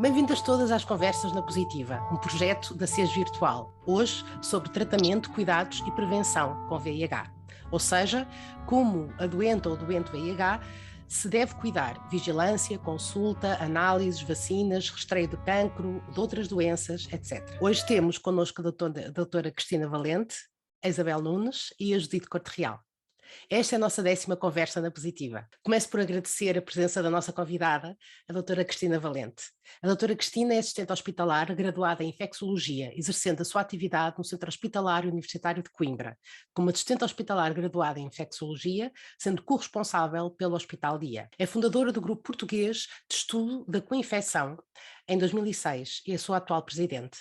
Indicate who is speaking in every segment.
Speaker 1: Bem-vindas todas às Conversas na Positiva, um projeto da SES Virtual. Hoje sobre tratamento, cuidados e prevenção com VIH. Ou seja, como a doente ou o doente VIH se deve cuidar, vigilância, consulta, análises, vacinas, rastreio de cancro, de outras doenças, etc. Hoje temos connosco a doutora Cristina Valente, a Isabel Nunes e a Judite Corte Real. Esta é a nossa 10ª Conversa na Positiva. Começo por agradecer a presença da nossa convidada, a doutora Cristina Valente. A doutora Cristina é assistente hospitalar, graduada em Infecciologia, exercendo a sua atividade no Centro Hospitalar Universitário de Coimbra, como assistente hospitalar graduada em Infecciologia, sendo corresponsável pelo Hospital Dia. É fundadora do Grupo Português de Estudo da Coinfecção em 2006 e é a sua atual presidente.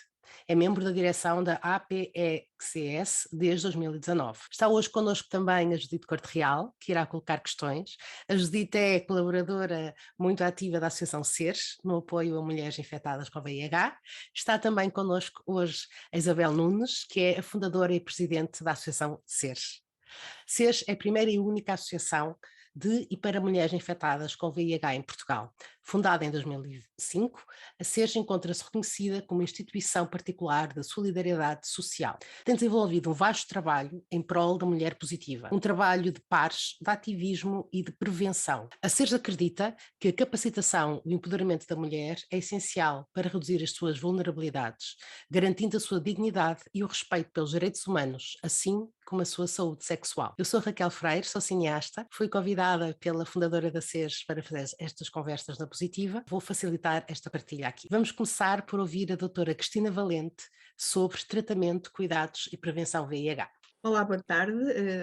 Speaker 1: É membro da direção da APECS desde 2019. Está hoje connosco também a Judite Corte Real, que irá colocar questões. A Judite é colaboradora muito ativa da Associação SERS, no apoio a mulheres infectadas com VIH. Está também connosco hoje a Isabel Nunes, que é a fundadora e presidente da Associação SERS. SERS é a primeira e única associação de e para mulheres infectadas com VIH em Portugal. Fundada em 2005, a SERS encontra-se reconhecida como instituição particular da solidariedade social. Tem desenvolvido um vasto trabalho em prol da mulher positiva, um trabalho de pares, de ativismo e de prevenção. A SERS acredita que a capacitação e o empoderamento da mulher é essencial para reduzir as suas vulnerabilidades, garantindo a sua dignidade e o respeito pelos direitos humanos, assim como a sua saúde sexual. Eu sou Raquel Freire, sou cineasta, fui convidada pela fundadora da SERS para fazer estas conversas na Positiva. Vou facilitar esta partilha aqui. Vamos começar por ouvir a doutora Cristina Valente sobre tratamento, cuidados e prevenção VIH.
Speaker 2: Olá, boa tarde.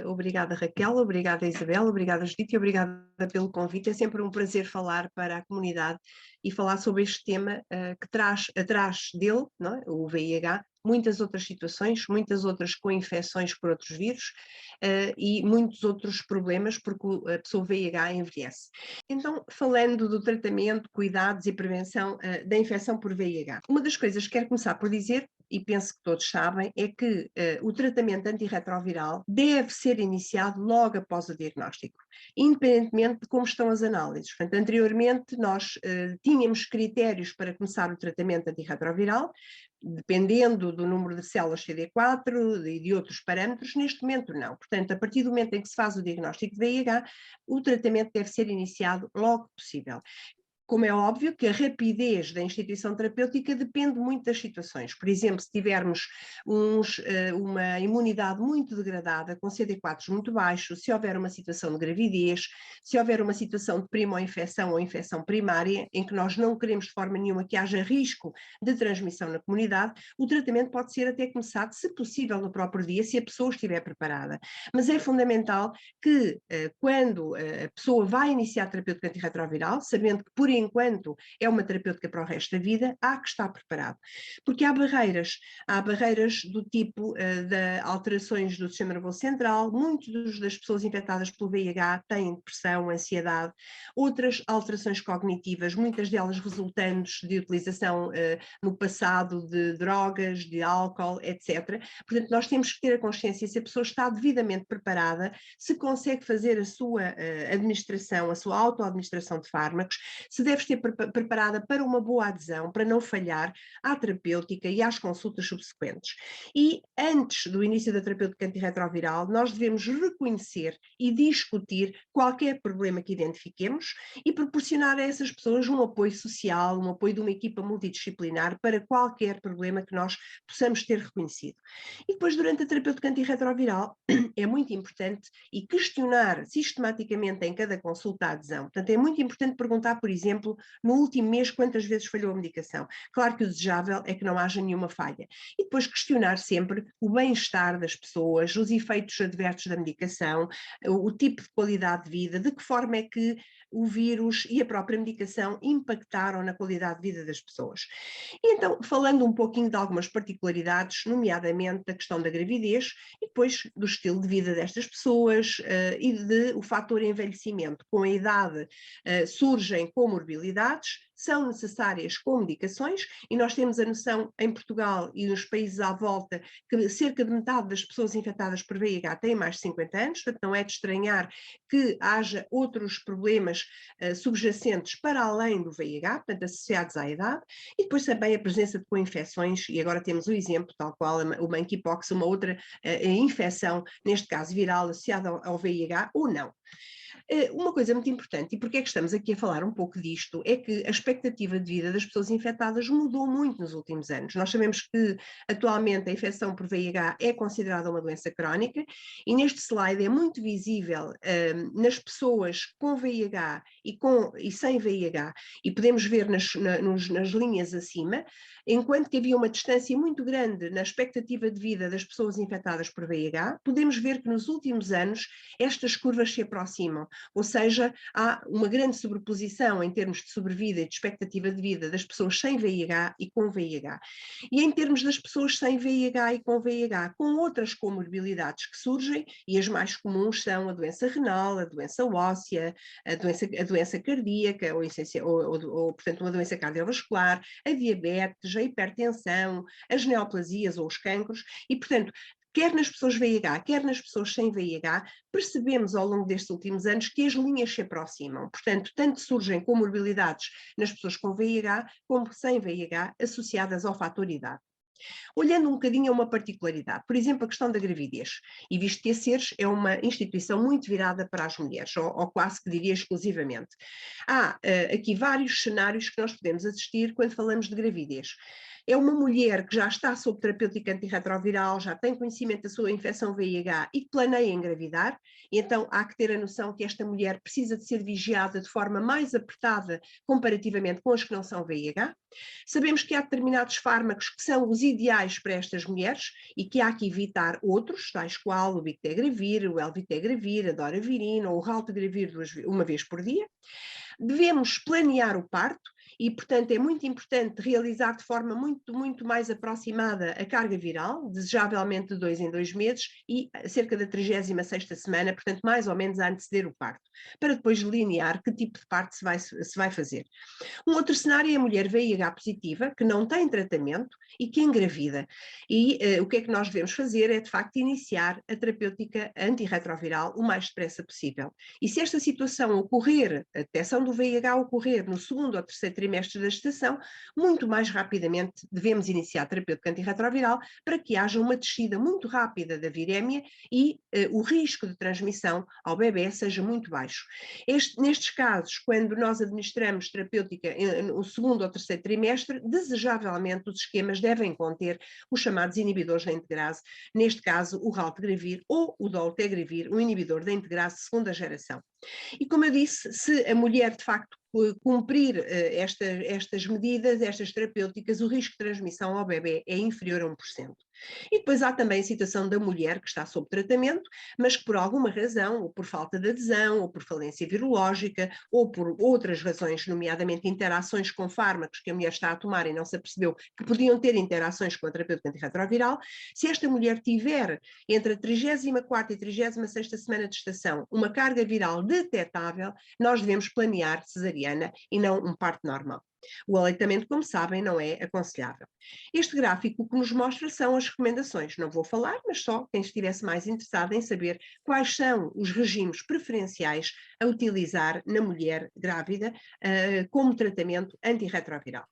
Speaker 2: Obrigada, Raquel, obrigada, Isabel, obrigada, Judite, e obrigada pelo convite. É sempre um prazer falar para a comunidade e falar sobre este tema que traz atrás dele, não é? O VIH, muitas outras situações, muitas outras co-infecções por outros vírus e muitos outros problemas porque a pessoa VIH envelhece. Então, falando do tratamento, cuidados e prevenção da infecção por VIH, uma das coisas que quero começar por dizer, e penso que todos sabem, é que o tratamento antirretroviral deve ser iniciado logo após o diagnóstico, independentemente de como estão as análises. Portanto, anteriormente nós tínhamos critérios para começar o tratamento antirretroviral, dependendo do número de células CD4 e de outros parâmetros. Neste momento não. Portanto, a partir do momento em que se faz o diagnóstico de VIH, o tratamento deve ser iniciado logo que possível. Como é óbvio que a rapidez da instituição terapêutica depende muito das situações. Por exemplo, se tivermos uma imunidade muito degradada, com CD4 muito baixos, se houver uma situação de gravidez, se houver uma situação de primo-infecção ou infecção primária, em que nós não queremos de forma nenhuma que haja risco de transmissão na comunidade, o tratamento pode ser até começado, se possível, no próprio dia, se a pessoa estiver preparada. Mas é fundamental que, quando a pessoa vai iniciar a terapêutica antirretroviral, sabendo que, por enquanto é uma terapêutica para o resto da vida, há que estar preparado. Porque há barreiras do tipo de alterações do sistema nervoso central. Muitas das pessoas infectadas pelo VIH têm depressão, ansiedade, outras alterações cognitivas, muitas delas resultantes de utilização no passado de drogas, de álcool, etc. Portanto, nós temos que ter a consciência se a pessoa está devidamente preparada, se consegue fazer a sua administração, a sua autoadministração de fármacos, se deve estar preparada para uma boa adesão, para não falhar à terapêutica e às consultas subsequentes. E antes do início da terapêutica antirretroviral, nós devemos reconhecer e discutir qualquer problema que identifiquemos e proporcionar a essas pessoas um apoio social, um apoio de uma equipa multidisciplinar para qualquer problema que nós possamos ter reconhecido. E depois, durante a terapêutica antirretroviral, é muito importante e questionar sistematicamente em cada consulta a adesão. Portanto, é muito importante perguntar, por exemplo, no último mês quantas vezes falhou a medicação. Claro que o desejável é que não haja nenhuma falha. E depois questionar sempre o bem-estar das pessoas, os efeitos adversos da medicação, o tipo de qualidade de vida, de que forma é que o vírus e a própria medicação impactaram na qualidade de vida das pessoas. E então, falando um pouquinho de algumas particularidades, nomeadamente da questão da gravidez e depois do estilo de vida destas pessoas e o fator envelhecimento. Com a idade surgem comorbilidades, são necessárias com medicações, e nós temos a noção em Portugal e nos países à volta que cerca de metade das pessoas infectadas por VIH têm mais de 50 anos, portanto não é de estranhar que haja outros problemas subjacentes para além do VIH, portanto associados à idade, e depois também a presença de co-infecções, e agora temos o exemplo, tal qual o monkeypox, uma outra infecção, neste caso viral, associada ao VIH ou não. Uma coisa muito importante, e porque é que estamos aqui a falar um pouco disto, é que a expectativa de vida das pessoas infectadas mudou muito nos últimos anos. Nós sabemos que atualmente a infecção por VIH é considerada uma doença crónica, e neste slide é muito visível nas pessoas com VIH e sem VIH, e podemos ver nas linhas acima, enquanto que havia uma distância muito grande na expectativa de vida das pessoas infectadas por VIH, podemos ver que nos últimos anos estas curvas se aproximam, ou seja, há uma grande sobreposição em termos de sobrevida e de expectativa de vida das pessoas sem VIH e com VIH. E em termos das pessoas sem VIH e com VIH, com outras comorbilidades que surgem, e as mais comuns são a doença renal, a doença óssea, a doença cardíaca, ou portanto, uma doença cardiovascular, a diabetes, a hipertensão, as neoplasias ou os cancros, e portanto, quer nas pessoas VIH, quer nas pessoas sem VIH, percebemos ao longo destes últimos anos que as linhas se aproximam. Portanto, tanto surgem comorbilidades nas pessoas com VIH, como sem VIH, associadas ao fator idade. Olhando um bocadinho a uma particularidade, por exemplo, a questão da gravidez, e visto que a SERES é uma instituição muito virada para as mulheres, ou quase que diria exclusivamente. Há aqui vários cenários que nós podemos assistir quando falamos de gravidez. É uma mulher que já está sob terapêutica antirretroviral, já tem conhecimento da sua infecção VIH e que planeia engravidar, e então há que ter a noção que esta mulher precisa de ser vigiada de forma mais apertada comparativamente com as que não são VIH. Sabemos que há determinados fármacos que são os ideais para estas mulheres e que há que evitar outros, tais qual o Bictegravir, o Elvitegravir, a Doravirina ou o Raltegravir uma vez por dia. Devemos planear o parto e, portanto, é muito importante realizar de forma muito mais aproximada a carga viral, desejavelmente de 2 em 2 meses e cerca da 36ª semana, portanto, mais ou menos a anteceder o parto, para depois delinear que tipo de parto se vai fazer. Um outro cenário é a mulher VIH positiva, que não tem tratamento e que engravida. E o que é que nós devemos fazer é, de facto, iniciar a terapêutica antirretroviral o mais depressa possível. E se esta situação ocorrer, a detecção do VIH ocorrer no 2º ou 3º trimestre da gestação, muito mais rapidamente devemos iniciar a terapêutica antirretroviral para que haja uma descida muito rápida da virémia e o risco de transmissão ao bebê seja muito baixo. Nestes casos, quando nós administramos terapêutica no 2º ou 3º trimestre, desejavelmente os esquemas devem conter os chamados inibidores da integrase, neste caso o Raltegravir ou o Dolutegravir, um inibidor da integrase de 2ª geração. E como eu disse, se a mulher de facto cumprir estas medidas, estas terapêuticas, o risco de transmissão ao bebê é inferior a 1%. E depois há também a situação da mulher que está sob tratamento, mas que por alguma razão, ou por falta de adesão, ou por falência virológica, ou por outras razões, nomeadamente interações com fármacos que a mulher está a tomar e não se apercebeu que podiam ter interações com a terapêutica antirretroviral, se esta mulher tiver entre a 34ª e 36ª semana de gestação uma carga viral detetável, nós devemos planear cesariana e não um parto normal. O aleitamento, como sabem, não é aconselhável. Este gráfico que nos mostra são as recomendações. Não vou falar, mas só quem estivesse mais interessado em saber quais são os regimes preferenciais a utilizar na mulher grávida como tratamento antirretroviral.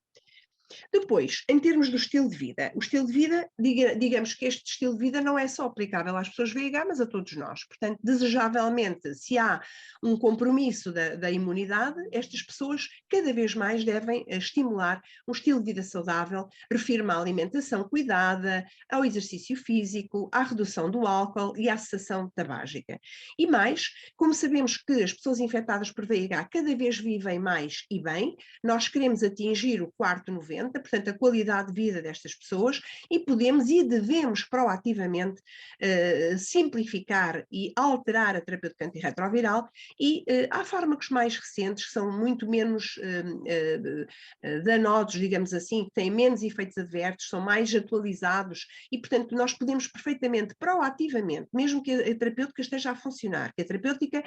Speaker 2: Depois, em termos do estilo de vida, o estilo de vida, digamos que este estilo de vida não é só aplicável às pessoas VIH, mas a todos nós. Portanto, desejavelmente, se há um compromisso da imunidade, estas pessoas cada vez mais devem estimular um estilo de vida saudável, refiro-me à alimentação cuidada, ao exercício físico, à redução do álcool e à cessação tabágica. E mais, como sabemos que as pessoas infectadas por VIH cada vez vivem mais e bem, nós queremos atingir o 4º novembro, aumenta, portanto, a qualidade de vida destas pessoas, e podemos e devemos proativamente simplificar e alterar a terapêutica antirretroviral, e há fármacos mais recentes que são muito menos danosos, digamos assim, que têm menos efeitos adversos, são mais atualizados e, portanto, nós podemos perfeitamente, proativamente, mesmo que a terapêutica esteja a funcionar, que a terapêutica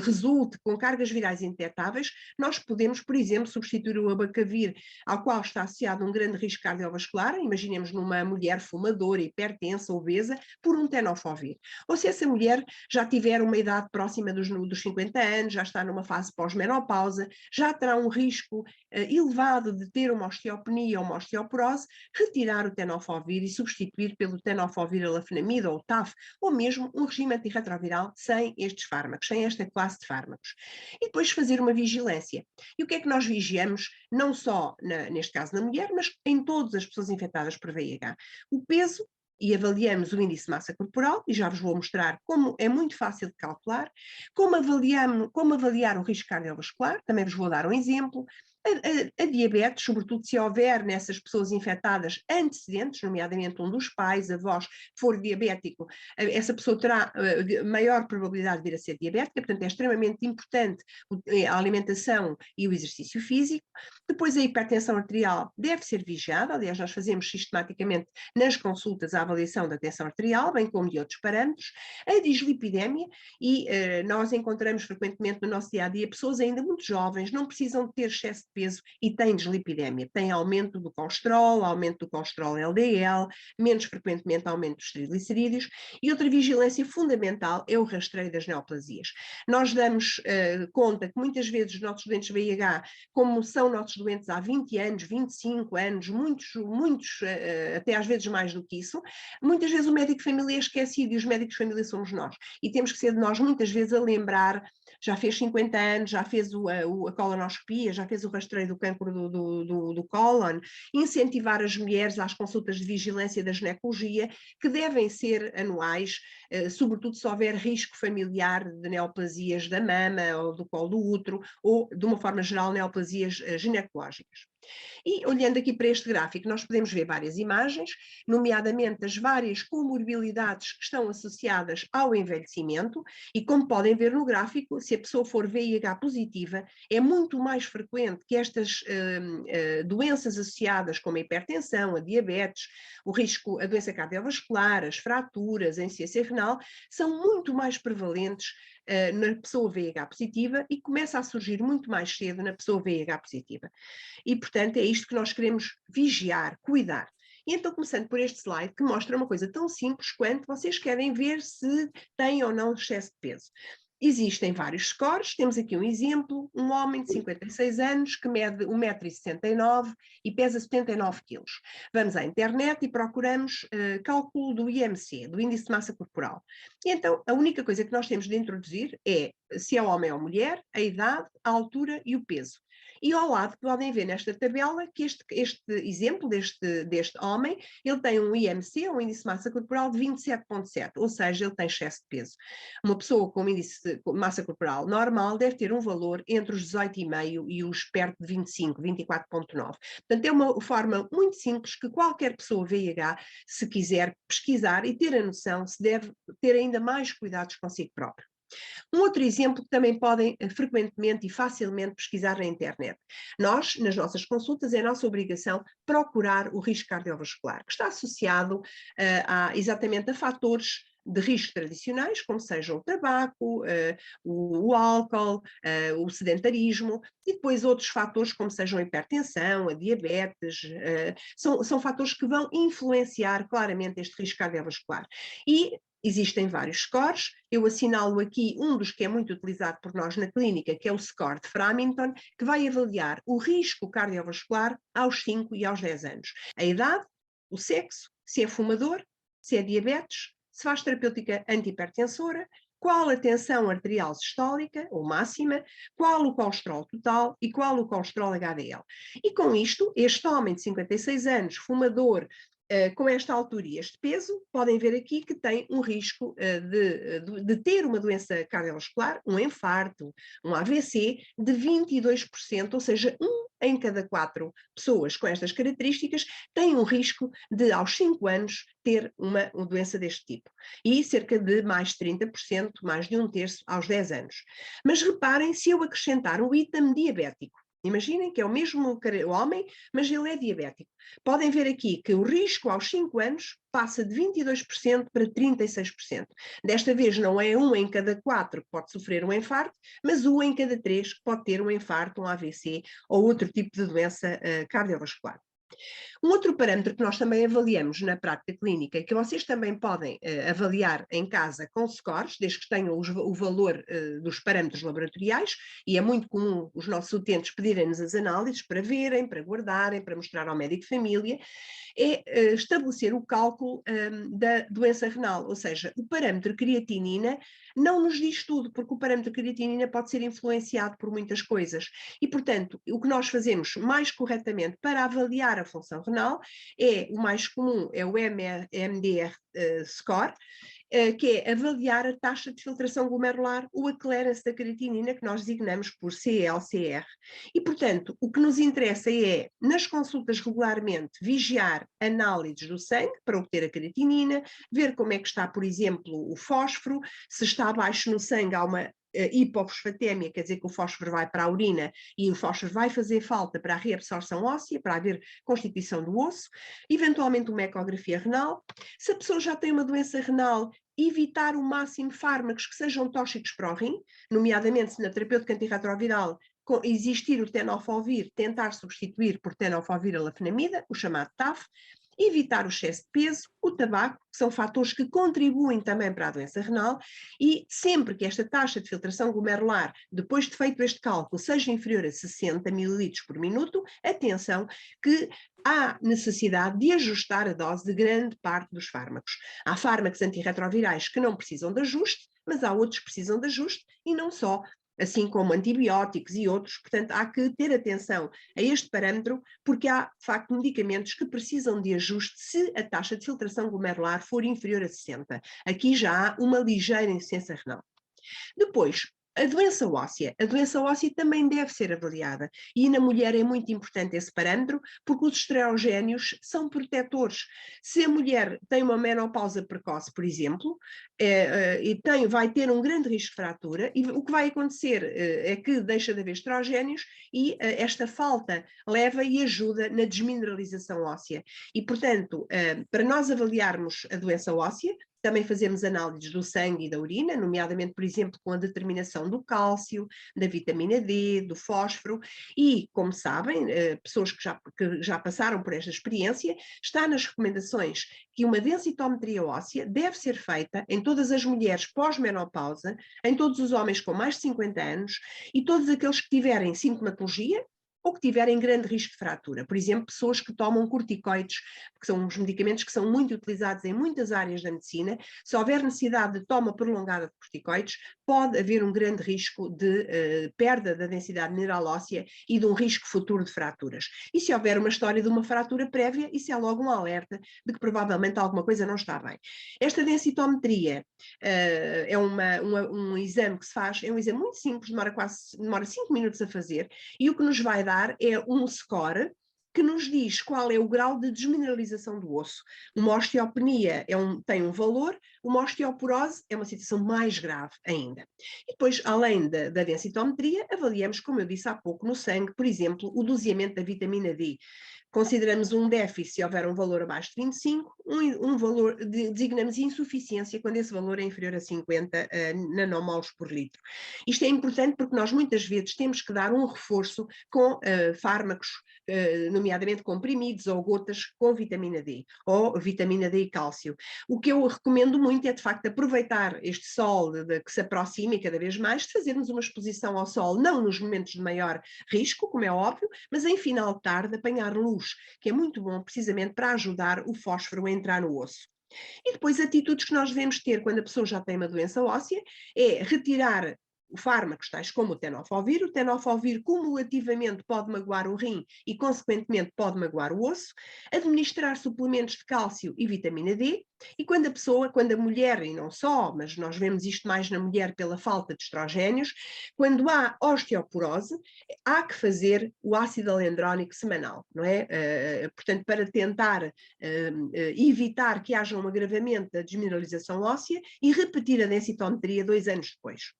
Speaker 2: resulte com cargas virais indetetáveis, nós podemos, por exemplo, substituir o abacavir, ao qual está associado um grande risco cardiovascular, imaginemos numa mulher fumadora, hipertensa, obesa, por um tenofovir. Ou se essa mulher já tiver uma idade próxima dos 50 anos, já está numa fase pós-menopausa, já terá um risco elevado de ter uma osteopenia ou uma osteoporose, retirar o tenofovir e substituir pelo tenofovir alafenamida ou TAF, ou mesmo um regime antirretroviral sem estes fármacos, sem esta classe de fármacos. E depois fazer uma vigilância. E o que é que nós vigiamos, não só neste caso na mulher, mas em todas as pessoas infectadas por VIH? O peso, e avaliamos o índice de massa corporal, e já vos vou mostrar como é muito fácil de calcular, como avaliar o risco cardiovascular, também vos vou dar um exemplo, a diabetes, sobretudo se houver nessas pessoas infectadas antecedentes, nomeadamente um dos pais, avós, for diabético, essa pessoa terá maior probabilidade de vir a ser diabética, portanto é extremamente importante a alimentação e o exercício físico. Depois a hipertensão arterial deve ser vigiada, aliás nós fazemos sistematicamente nas consultas a avaliação da tensão arterial, bem como de outros parâmetros, a dislipidémia, e nós encontramos frequentemente no nosso dia-a-dia pessoas ainda muito jovens, não precisam de ter excesso de peso e têm dislipidémia, têm aumento do colesterol LDL, menos frequentemente aumento dos triglicerídeos, e outra vigilância fundamental é o rastreio das neoplasias. Nós damos conta que muitas vezes os nossos doentes VIH, como são nossos doentes há 20 anos, 25 anos, muitos até às vezes mais do que isso, muitas vezes o médico de família é esquecido e os médicos de família somos nós. E temos que ser de nós muitas vezes a lembrar, já fez 50 anos, já fez a colonoscopia, já fez o rastreio do cancro do cólon, incentivar as mulheres às consultas de vigilância da ginecologia, que devem ser anuais, sobretudo se houver risco familiar de neoplasias da mama ou do colo do útero, ou, de uma forma geral, neoplasias ginecológicas. E olhando aqui para este gráfico, nós podemos ver várias imagens, nomeadamente as várias comorbilidades que estão associadas ao envelhecimento, e como podem ver no gráfico, se a pessoa for VIH positiva, é muito mais frequente que estas doenças associadas como a hipertensão, a diabetes, o risco, a doença cardiovascular, as fraturas, a insuficiência renal, são muito mais prevalentes na pessoa VIH positiva e começa a surgir muito mais cedo na pessoa VIH positiva. E, portanto, é isto que nós queremos vigiar, cuidar. E então, começando por este slide, que mostra uma coisa tão simples quanto vocês querem ver se têm ou não excesso de peso. Existem vários scores, temos aqui um exemplo, um homem de 56 anos que mede 1,69 m e pesa 79 kg. Vamos à internet e procuramos cálculo do IMC, do índice de massa corporal. E então, a única coisa que nós temos de introduzir é se é homem ou mulher, a idade, a altura e o peso. E ao lado podem ver nesta tabela que este exemplo deste homem, ele tem um IMC, um índice de massa corporal de 27,7, ou seja, ele tem excesso de peso. Uma pessoa com índice de massa corporal normal deve ter um valor entre os 18,5 e os perto de 25, 24,9. Portanto, é uma forma muito simples que qualquer pessoa VIH, se quiser pesquisar e ter a noção, se deve ter ainda mais cuidados consigo próprio. Um outro exemplo que também podem frequentemente e facilmente pesquisar na internet. Nós, nas nossas consultas, é nossa obrigação procurar o risco cardiovascular, que está associado exatamente a fatores de risco tradicionais, como sejam o tabaco, o álcool, o sedentarismo, e depois outros fatores, como sejam a hipertensão, a diabetes, são fatores que vão influenciar claramente este risco cardiovascular. E existem vários scores, eu assinalo aqui um dos que é muito utilizado por nós na clínica, que é o score de Framingham, que vai avaliar o risco cardiovascular aos 5 e aos 10 anos. A idade, o sexo, se é fumador, se é diabetes, se faz terapêutica antihipertensora, qual a tensão arterial sistólica ou máxima, qual o colesterol total e qual o colesterol HDL. E com isto, este homem de 56 anos, fumador, com esta altura e este peso, podem ver aqui que tem um risco de ter uma doença cardiovascular, um infarto, um AVC, de 22%, ou seja, 1 em cada 4 pessoas com estas características tem um risco de, aos 5 anos, ter uma doença deste tipo. E cerca de mais 30%, mais de 1/3 aos 10 anos. Mas reparem, se eu acrescentar o item diabético, imaginem que é o mesmo homem, mas ele é diabético. Podem ver aqui que o risco aos 5 anos passa de 22% para 36%. Desta vez não é 1 em cada 4 que pode sofrer um infarto, mas 1 em cada 3 que pode ter um infarto, um AVC ou outro tipo de doença cardiovascular. Um outro parâmetro que nós também avaliamos na prática clínica e que vocês também podem avaliar em casa com scores, desde que tenham o valor dos parâmetros laboratoriais, e é muito comum os nossos utentes pedirem-nos as análises para verem, para guardarem, para mostrar ao médico de família, é estabelecer o cálculo da doença renal, ou seja, o parâmetro creatinina não nos diz tudo, porque o parâmetro creatinina pode ser influenciado por muitas coisas. E, portanto, o que nós fazemos mais corretamente para avaliar a função renal o mais comum é o MDR score, que é avaliar a taxa de filtração glomerular ou a clearance da creatinina, que nós designamos por CLCR. E, portanto, o que nos interessa é, nas consultas regularmente, vigiar análises do sangue para obter a creatinina, ver como é que está, por exemplo, o fósforo, se está baixo no sangue há uma hipofosfatémia, quer dizer que o fósforo vai para a urina e o fósforo vai fazer falta para a reabsorção óssea, para haver constituição do osso, eventualmente uma ecografia renal. Se a pessoa já tem uma doença renal, evitar o máximo fármacos que sejam tóxicos para o rim, nomeadamente se na terapêutica antirretroviral existir o tenofovir, tentar substituir por tenofovir a lafenamida, o chamado TAF, evitar o excesso de peso, o tabaco, que são fatores que contribuem também para a doença renal, e sempre que esta taxa de filtração glomerular, depois de feito este cálculo, seja inferior a 60 ml por minuto, atenção que há necessidade de ajustar a dose de grande parte dos fármacos. Há fármacos antirretrovirais que não precisam de ajuste, mas há outros que precisam de ajuste, e não só, assim como antibióticos e outros. Portanto, há que ter atenção a este parâmetro, porque há, de facto, medicamentos que precisam de ajuste se a taxa de filtração glomerular for inferior a 60. Aqui já há uma ligeira insuficiência renal. Depois, a doença óssea. A doença óssea também deve ser avaliada, e na mulher é muito importante esse parâmetro, porque os estrogénios são protetores. Se a mulher tem uma menopausa precoce, por exemplo, vai ter um grande risco de fratura, e o que vai acontecer é que deixa de haver estrogénios e esta falta leva e ajuda na desmineralização óssea. E, portanto, para nós avaliarmos a doença óssea, também fazemos análises do sangue e da urina, nomeadamente, por exemplo, com a determinação do cálcio, da vitamina D, do fósforo, e, como sabem, pessoas que já passaram por esta experiência, está nas recomendações que uma densitometria óssea deve ser feita em todas as mulheres pós-menopausa, em todos os homens com mais de 50 anos e todos aqueles que tiverem sintomatologia ou que tiverem grande risco de fratura. Por exemplo, pessoas que tomam corticoides, que são uns medicamentos que são muito utilizados em muitas áreas da medicina. Se houver necessidade de toma prolongada de corticoides, pode haver um grande risco de perda da densidade mineral óssea e de um risco futuro de fraturas. E se houver uma história de uma fratura prévia, isso é logo um alerta de que provavelmente alguma coisa não está bem. Esta densitometria é um exame que se faz, é um exame muito simples, demora 5 minutos a fazer, e o que nos vai dar é um score que nos diz qual é o grau de desmineralização do osso. Uma osteopenia tem um valor, uma osteoporose é uma situação mais grave ainda. E depois, além da densitometria, avaliamos, como eu disse há pouco, no sangue, por exemplo, o doseamento da vitamina D. Consideramos um déficit se houver um valor abaixo de 25, um valor, designamos insuficiência quando esse valor é inferior a 50 nanomoles por litro. Isto é importante porque nós muitas vezes temos que dar um reforço com fármacos, nomeadamente comprimidos ou gotas com vitamina D, ou vitamina D e cálcio. O que eu recomendo muito é, de facto, aproveitar este sol que se aproxima e cada vez mais, de fazermos uma exposição ao sol, não nos momentos de maior risco, como é óbvio, mas em final de tarde apanhar luz, que é muito bom precisamente para ajudar o fósforo a entrar no osso. E depois atitudes que nós devemos ter quando a pessoa já tem uma doença óssea é retirar fármacos tais como o tenofovir. O tenofovir cumulativamente pode magoar o rim e, consequentemente, pode magoar o osso. Administrar suplementos de cálcio e vitamina D. E quando a mulher, e não só, mas nós vemos isto mais na mulher pela falta de estrogénios, quando há osteoporose, há que fazer o ácido hialurónico semanal, não é? Portanto, para tentar evitar que haja um agravamento da desmineralização óssea e repetir a densitometria 2 anos depois.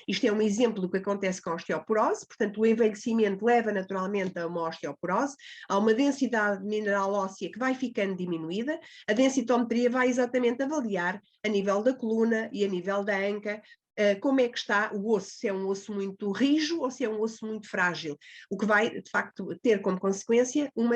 Speaker 2: Isto é um exemplo do que acontece com a osteoporose, portanto, o envelhecimento leva naturalmente a uma osteoporose, há uma densidade mineral óssea que vai ficando diminuída, a densitometria vai exatamente avaliar a nível da coluna e a nível da anca como é que está o osso, se é um osso muito rijo ou se é um osso muito frágil, o que vai, de facto, ter como consequência uma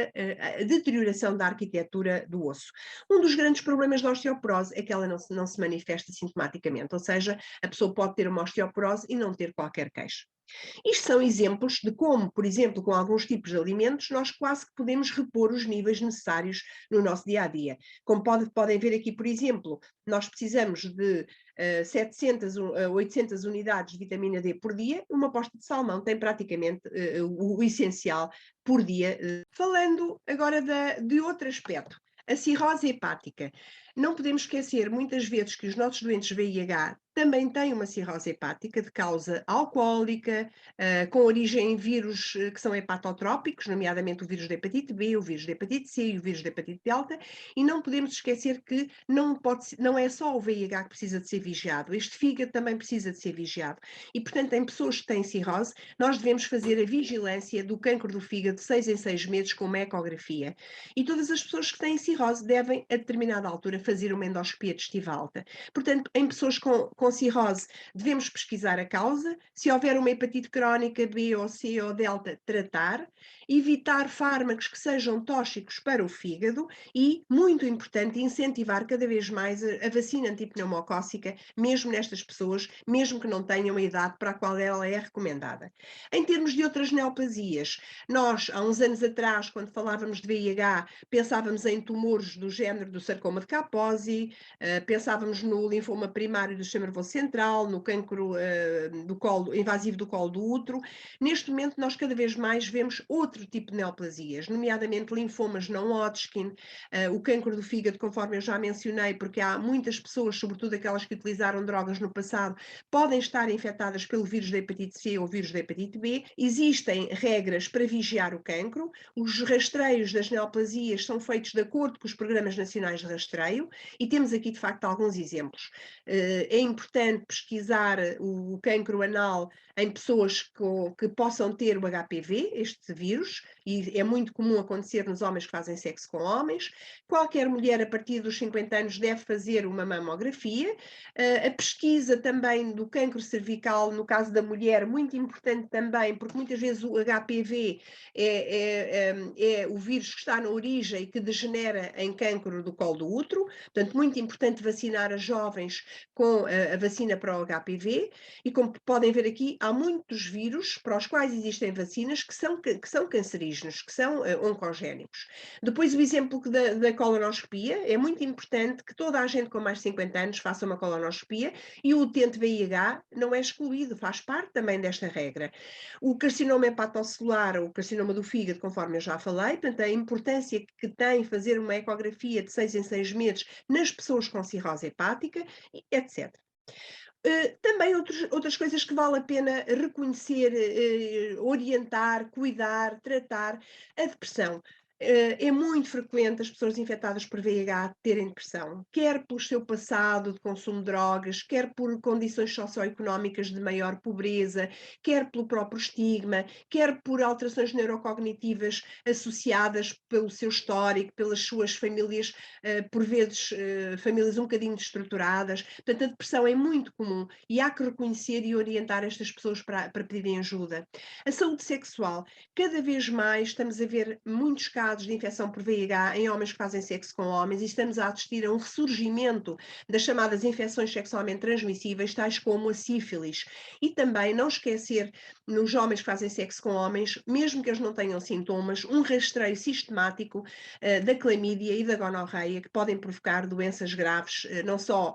Speaker 2: deterioração da arquitetura do osso. Um dos grandes problemas da osteoporose é que ela não se manifesta sintomaticamente, ou seja, a pessoa pode ter uma osteoporose e não ter qualquer queixa. Isto são exemplos de como, por exemplo, com alguns tipos de alimentos, nós quase que podemos repor os níveis necessários no nosso dia-a-dia. Como podem ver aqui, por exemplo, nós precisamos de 700 a 800 unidades de vitamina D por dia, uma posta de salmão tem praticamente o essencial por dia. Falando agora de outro aspecto, a cirrose hepática. Não podemos esquecer muitas vezes que os nossos doentes VIH também têm uma cirrose hepática de causa alcoólica, com origem em vírus que são hepatotrópicos, nomeadamente o vírus da hepatite B, o vírus da hepatite C e o vírus da hepatite delta, e não podemos esquecer que não é só o VIH que precisa de ser vigiado, este fígado também precisa de ser vigiado. E, portanto, em pessoas que têm cirrose, nós devemos fazer a vigilância do cancro do fígado de 6 em 6 meses com uma ecografia. E todas as pessoas que têm cirrose devem, a determinada altura, fazer uma endoscopia digestiva alta. Portanto, em pessoas com cirrose, devemos pesquisar a causa, se houver uma hepatite crónica B ou C ou delta, tratar, evitar fármacos que sejam tóxicos para o fígado e, muito importante, incentivar cada vez mais a vacina antipneumocócica, mesmo nestas pessoas, mesmo que não tenham a idade para a qual ela é recomendada. Em termos de outras neoplasias, nós, há uns anos atrás, quando falávamos de VIH, pensávamos em tumores do género do sarcoma de Kaposi, pensávamos no linfoma primário do sistema nervoso central, no cancro do colo, invasivo do colo do útero. Neste momento, nós cada vez mais vemos outro tipo de neoplasias, nomeadamente linfomas não Hodgkin, o cancro do fígado, conforme eu já mencionei, porque há muitas pessoas, sobretudo aquelas que utilizaram drogas no passado, podem estar infectadas pelo vírus da hepatite C ou vírus da hepatite B. Existem regras para vigiar o cancro, os rastreios das neoplasias são feitos de acordo com os programas nacionais de rastreio e temos aqui, de facto, alguns exemplos. É importante pesquisar o cancro anal em pessoas que possam ter o HPV, este vírus, e é muito comum acontecer nos homens que fazem sexo com homens. Qualquer mulher a partir dos 50 anos deve fazer uma mamografia. A pesquisa também do cancro cervical, no caso da mulher, muito importante também, porque muitas vezes o HPV é o vírus que está na origem e que degenera em cancro do colo do útero. Portanto, muito importante vacinar as jovens com a vacina para o HPV. E como podem ver aqui, há muitos vírus para os quais existem vacinas que são cancerígenos, que são oncogénicos. Depois, o exemplo da colonoscopia, é muito importante que toda a gente com mais de 50 anos faça uma colonoscopia e o utente VIH não é excluído, faz parte também desta regra. O carcinoma hepatocelular, o carcinoma do fígado, conforme eu já falei, portanto, a importância que tem fazer uma ecografia de 6 em 6 meses nas pessoas com cirrose hepática, etc. Também outras coisas que vale a pena reconhecer, orientar, cuidar, tratar, a depressão. É muito frequente as pessoas infectadas por VIH terem depressão, quer pelo seu passado de consumo de drogas, quer por condições socioeconómicas de maior pobreza, quer pelo próprio estigma, quer por alterações neurocognitivas associadas pelo seu histórico, pelas suas famílias, por vezes famílias um bocadinho destruturadas. Portanto, a depressão é muito comum e há que reconhecer e orientar estas pessoas para pedirem ajuda. A saúde sexual, cada vez mais estamos a ver muitos casos casos de infecção por VIH em homens que fazem sexo com homens e estamos a assistir a um ressurgimento das chamadas infecções sexualmente transmissíveis, tais como a sífilis. E também não esquecer, nos homens que fazem sexo com homens, mesmo que eles não tenham sintomas, um rastreio sistemático da clamídia e da gonorreia, que podem provocar doenças graves, não só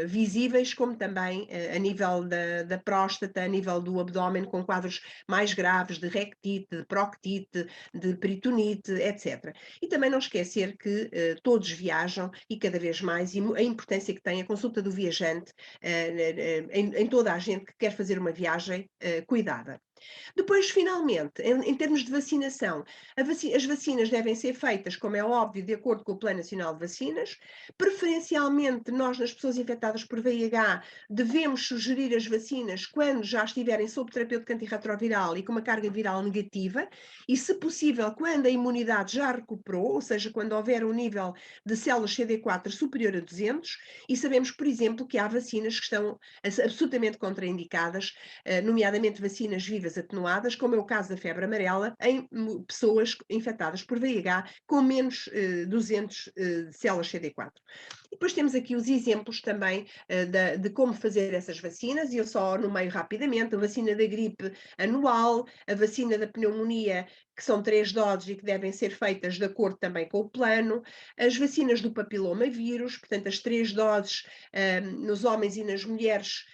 Speaker 2: visíveis, como também a nível da próstata, a nível do abdômen, com quadros mais graves de rectite, de proctite, de peritonite, etc. E também não esquecer que todos viajam e cada vez mais, e a importância que tem a consulta do viajante em toda a gente que quer fazer uma viagem cuidada. Depois, finalmente, em termos de vacinação, as vacinas devem ser feitas, como é óbvio, de acordo com o Plano Nacional de Vacinas. Preferencialmente, nós, nas pessoas infectadas por VIH, devemos sugerir as vacinas quando já estiverem sob terapêutico antirretroviral e com uma carga viral negativa, e, se possível, quando a imunidade já recuperou, ou seja, quando houver um nível de células CD4 superior a 200, e sabemos, por exemplo, que há vacinas que estão absolutamente contraindicadas, nomeadamente vacinas vivas atenuadas, como é o caso da febre amarela, em pessoas infectadas por VIH com menos 200 células CD4. E depois temos aqui os exemplos também de como fazer essas vacinas, e eu só nomeio rapidamente: a vacina da gripe anual, a vacina da pneumonia, que são 3 doses e que devem ser feitas de acordo também com o plano, as vacinas do papilomavírus, portanto as 3 doses nos homens e nas mulheres,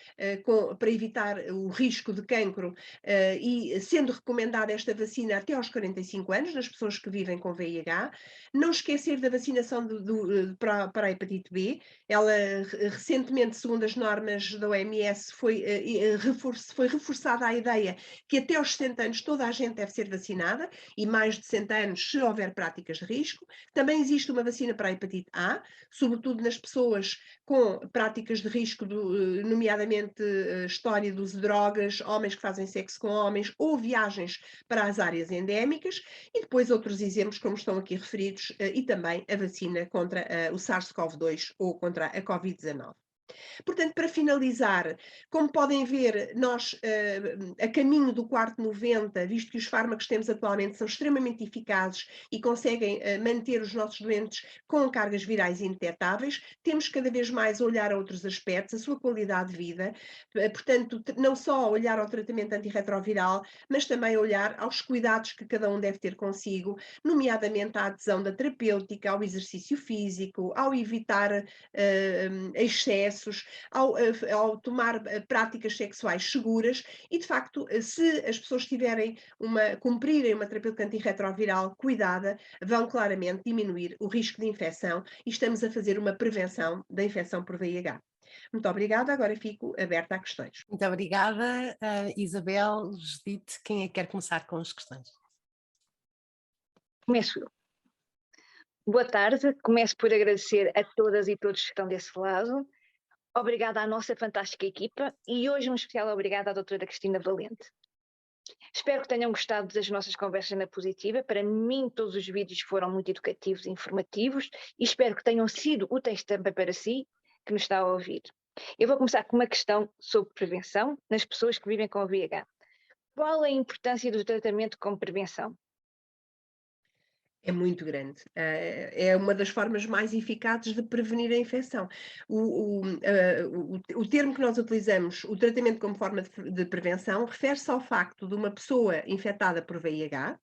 Speaker 2: para evitar o risco de cancro, e sendo recomendada esta vacina até aos 45 anos, nas pessoas que vivem com VIH. Não esquecer da vacinação para a hepatite B. Ela, recentemente, segundo as normas da OMS, foi reforçada a ideia que até aos 60 anos toda a gente deve ser vacinada, e mais de 60 anos se houver práticas de risco. Também existe uma vacina para a hepatite A, sobretudo nas pessoas com práticas de risco, nomeadamente história de uso de drogas, homens que fazem sexo com homens ou viagens para as áreas endémicas, e depois outros exemplos como estão aqui referidos, e também a vacina contra o SARS-CoV-2 ou contra a Covid-19. Portanto, para finalizar, como podem ver, nós a caminho do quarto 90, visto que os fármacos que temos atualmente são extremamente eficazes e conseguem manter os nossos doentes com cargas virais indetetáveis, temos cada vez mais a olhar a outros aspectos, a sua qualidade de vida, portanto, não só olhar ao tratamento antirretroviral, mas também olhar aos cuidados que cada um deve ter consigo, nomeadamente à adesão da terapêutica, ao exercício físico, ao evitar excessos, ao tomar práticas sexuais seguras. E, de facto, se as pessoas cumprirem uma terapêutica antirretroviral cuidada, vão claramente diminuir o risco de infecção, e estamos a fazer uma prevenção da infecção por VIH. Muito obrigada, agora fico aberta a questões.
Speaker 1: Muito obrigada, Isabel, Judite. Quem é que quer começar com as questões?
Speaker 3: Começo eu. Boa tarde, começo por agradecer a todas e todos que estão desse lado. Obrigada à nossa fantástica equipa e hoje um especial obrigada à doutora Cristina Valente. Espero que tenham gostado das nossas conversas na Positiva. Para mim todos os vídeos foram muito educativos e informativos e espero que tenham sido úteis também para si, que nos está a ouvir. Eu vou começar com uma questão sobre prevenção nas pessoas que vivem com o VIH. Qual a importância do tratamento como prevenção?
Speaker 2: É muito grande. É uma das formas mais eficazes de prevenir a infecção. O termo que nós utilizamos, o tratamento como forma de prevenção, refere-se ao facto de uma pessoa infectada por VIH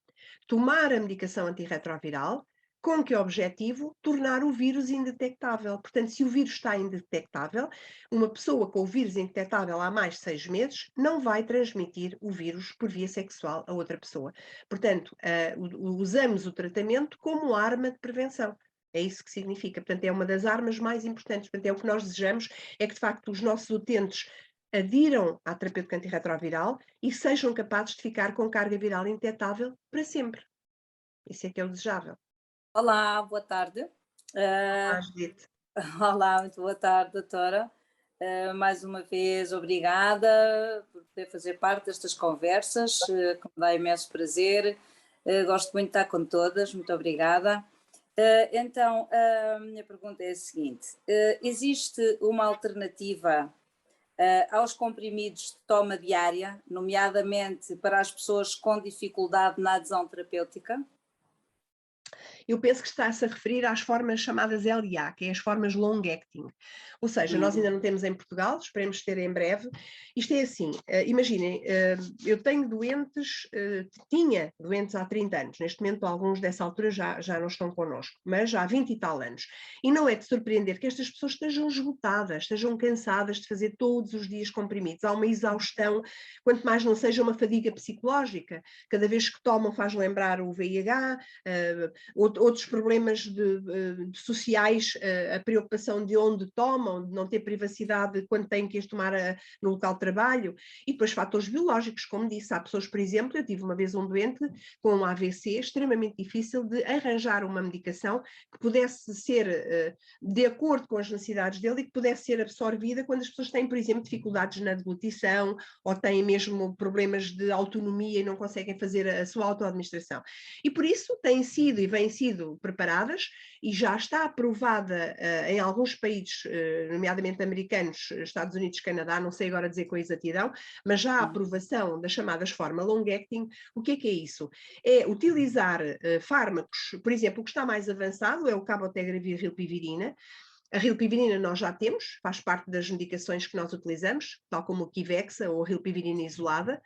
Speaker 2: tomar a medicação antirretroviral, com que objetivo? Tornar o vírus indetectável. Portanto, se o vírus está indetectável, uma pessoa com o vírus indetectável há mais de 6 meses não vai transmitir o vírus por via sexual a outra pessoa. Portanto, usamos o tratamento como arma de prevenção. É isso que significa. Portanto, é uma das armas mais importantes. Portanto, é o que nós desejamos, é que, de facto, os nossos utentes adiram à terapêutica antirretroviral e sejam capazes de ficar com carga viral indetectável para sempre. Isso é que é o desejável.
Speaker 4: Olá, boa tarde.
Speaker 2: Olá, Judite.
Speaker 4: Olá, muito boa tarde, doutora. Mais uma vez, obrigada por poder fazer parte destas conversas, que me dá imenso prazer. Gosto muito de estar com todas, muito obrigada. Então, a minha pergunta é a seguinte: existe uma alternativa aos comprimidos de toma diária, nomeadamente para as pessoas com dificuldade na adesão terapêutica?
Speaker 2: eu penso que está-se a referir às formas chamadas LA, que é as formas long-acting. Ou seja, nós ainda não temos em Portugal, esperemos ter em breve. Isto é assim, imaginem, eu tenho doentes, tinha doentes há 30 anos, neste momento alguns dessa altura já não estão connosco, mas já há 20 e tal anos. E não é de surpreender que estas pessoas estejam esgotadas, estejam cansadas de fazer todos os dias comprimidos. Há uma exaustão, quanto mais não seja uma fadiga psicológica. Cada vez que tomam faz lembrar o VIH, outros problemas sociais, a preocupação de onde tomam, de não ter privacidade quando têm que as tomar no local de trabalho, e depois fatores biológicos, como disse. Há pessoas, por exemplo, eu tive uma vez um doente com um AVC extremamente difícil de arranjar uma medicação que pudesse ser de acordo com as necessidades dele e que pudesse ser absorvida quando as pessoas têm, por exemplo, dificuldades na deglutição ou têm mesmo problemas de autonomia e não conseguem fazer a sua autoadministração. E por isso têm sido e vêm sido preparadas e já está aprovada em alguns países, nomeadamente americanos, Estados Unidos, Canadá, não sei agora dizer com exatidão, mas já há aprovação das chamadas forma long-acting. O que é isso? É utilizar fármacos, por exemplo, o que está mais avançado é o cabotegravir rilpivirina. A rilpivirina nós já temos, faz parte das medicações que nós utilizamos, tal como o Qivexa ou a rilpivirina isolada,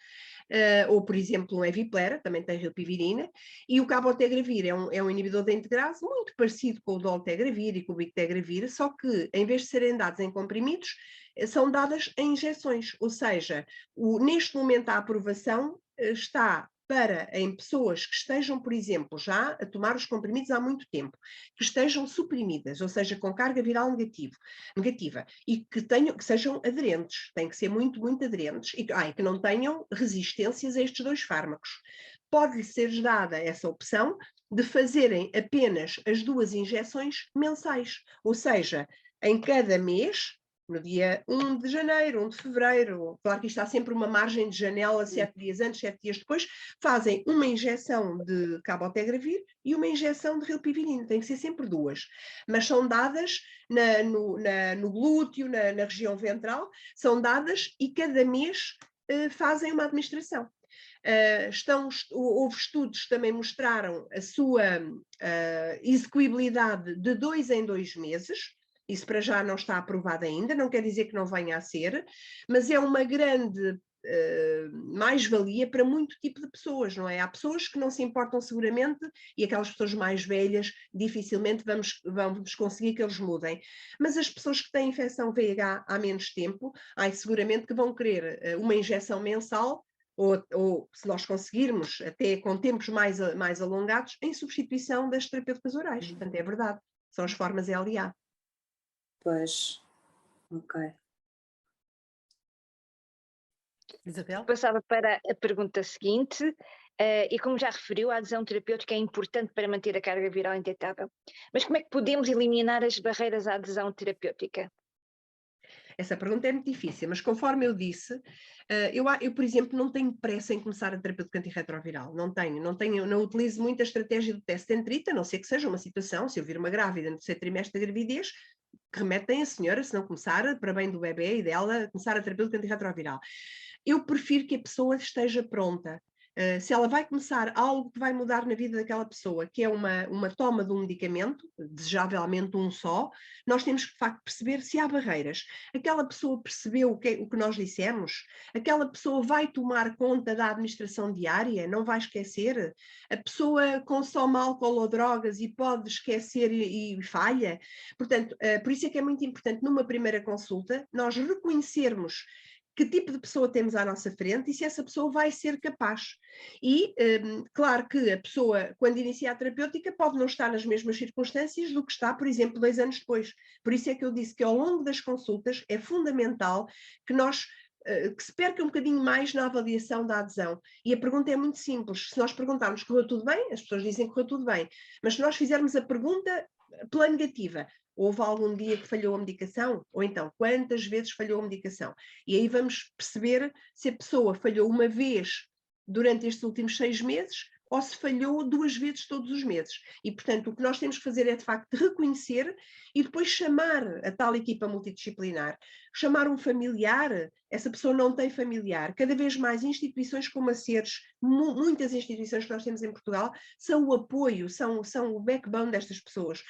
Speaker 2: ou, por exemplo, um Eviplera, também tem rilpivirina, e o cabotegravir é um inibidor da integrase, muito parecido com o dolutegravir e com o bictegravir, só que, em vez de serem dados em comprimidos, são dadas em injeções, ou seja, neste momento a aprovação está para em pessoas que estejam, por exemplo, já a tomar os comprimidos há muito tempo, que estejam suprimidas, ou seja, com carga viral negativa, e que sejam aderentes, têm que ser muito, muito aderentes, e que não tenham resistências a estes dois fármacos. Pode-lhe ser dada essa opção de fazerem apenas as 2 injeções mensais, ou seja, em cada mês, no dia 1 de janeiro, 1 de fevereiro, claro que isto há sempre uma margem de janela, 7 dias antes, 7 dias depois, fazem uma injeção de cabotegravir e uma injeção de rilpivirina, tem que ser sempre 2, mas são dadas no glúteo, na região ventral, são dadas e cada mês fazem uma administração. Houve estudos que também mostraram a sua execuibilidade de 2 em 2 meses. Isso para já não está aprovado ainda, não quer dizer que não venha a ser, mas é uma grande mais-valia para muito tipo de pessoas, não é? Há pessoas que não se importam seguramente e aquelas pessoas mais velhas dificilmente vamos conseguir que eles mudem. Mas as pessoas que têm infecção VIH há menos tempo, seguramente que vão querer uma injeção mensal ou se nós conseguirmos até com tempos mais alongados, em substituição das terapêuticas orais. Portanto, é verdade, são as formas LA.
Speaker 4: Pois, ok.
Speaker 1: Isabel?
Speaker 3: Passava para a pergunta seguinte, e como já referiu, a adesão terapêutica é importante para manter a carga viral indetetável. Mas como é que podemos eliminar as barreiras à adesão terapêutica?
Speaker 2: Essa pergunta é muito difícil, mas conforme eu disse, eu, por exemplo, não tenho pressa em começar a terapêutica antirretroviral, não utilizo muito a estratégia do teste de enterite, a não ser que seja uma situação, se eu vir uma grávida no 3º trimestre da gravidez, que remetem a senhora, se não começar, para bem do bebê e dela, começar a terapêutica antirretroviral. Eu prefiro que a pessoa esteja pronta. Se ela vai começar algo que vai mudar na vida daquela pessoa, que é uma toma de um medicamento, desejavelmente um só, nós temos que, de facto, perceber se há barreiras. Aquela pessoa percebeu o que nós dissemos? Aquela pessoa vai tomar conta da administração diária? Não vai esquecer? A pessoa consome álcool ou drogas e pode esquecer e falha? Portanto, por isso é que é muito importante, numa primeira consulta, nós reconhecermos que tipo de pessoa temos à nossa frente e se essa pessoa vai ser capaz. E, claro que a pessoa, quando inicia a terapêutica, pode não estar nas mesmas circunstâncias do que está, por exemplo, 2 anos depois. Por isso é que eu disse que ao longo das consultas é fundamental que que se perca um bocadinho mais na avaliação da adesão. E a pergunta é muito simples. Se nós perguntarmos correu tudo bem, as pessoas dizem que correu tudo bem. Mas se nós fizermos a pergunta pela negativa, houve algum dia que falhou a medicação? Ou então, quantas vezes falhou a medicação? E aí vamos perceber se a pessoa falhou uma vez durante estes últimos 6 meses ou se falhou 2 vezes todos os meses. E, portanto, o que nós temos que fazer é, de facto, reconhecer e depois chamar a tal equipa multidisciplinar, chamar um familiar, essa pessoa não tem familiar. Cada vez mais instituições como a Seres, muitas instituições que nós temos em Portugal, são o apoio, são o backbone destas pessoas,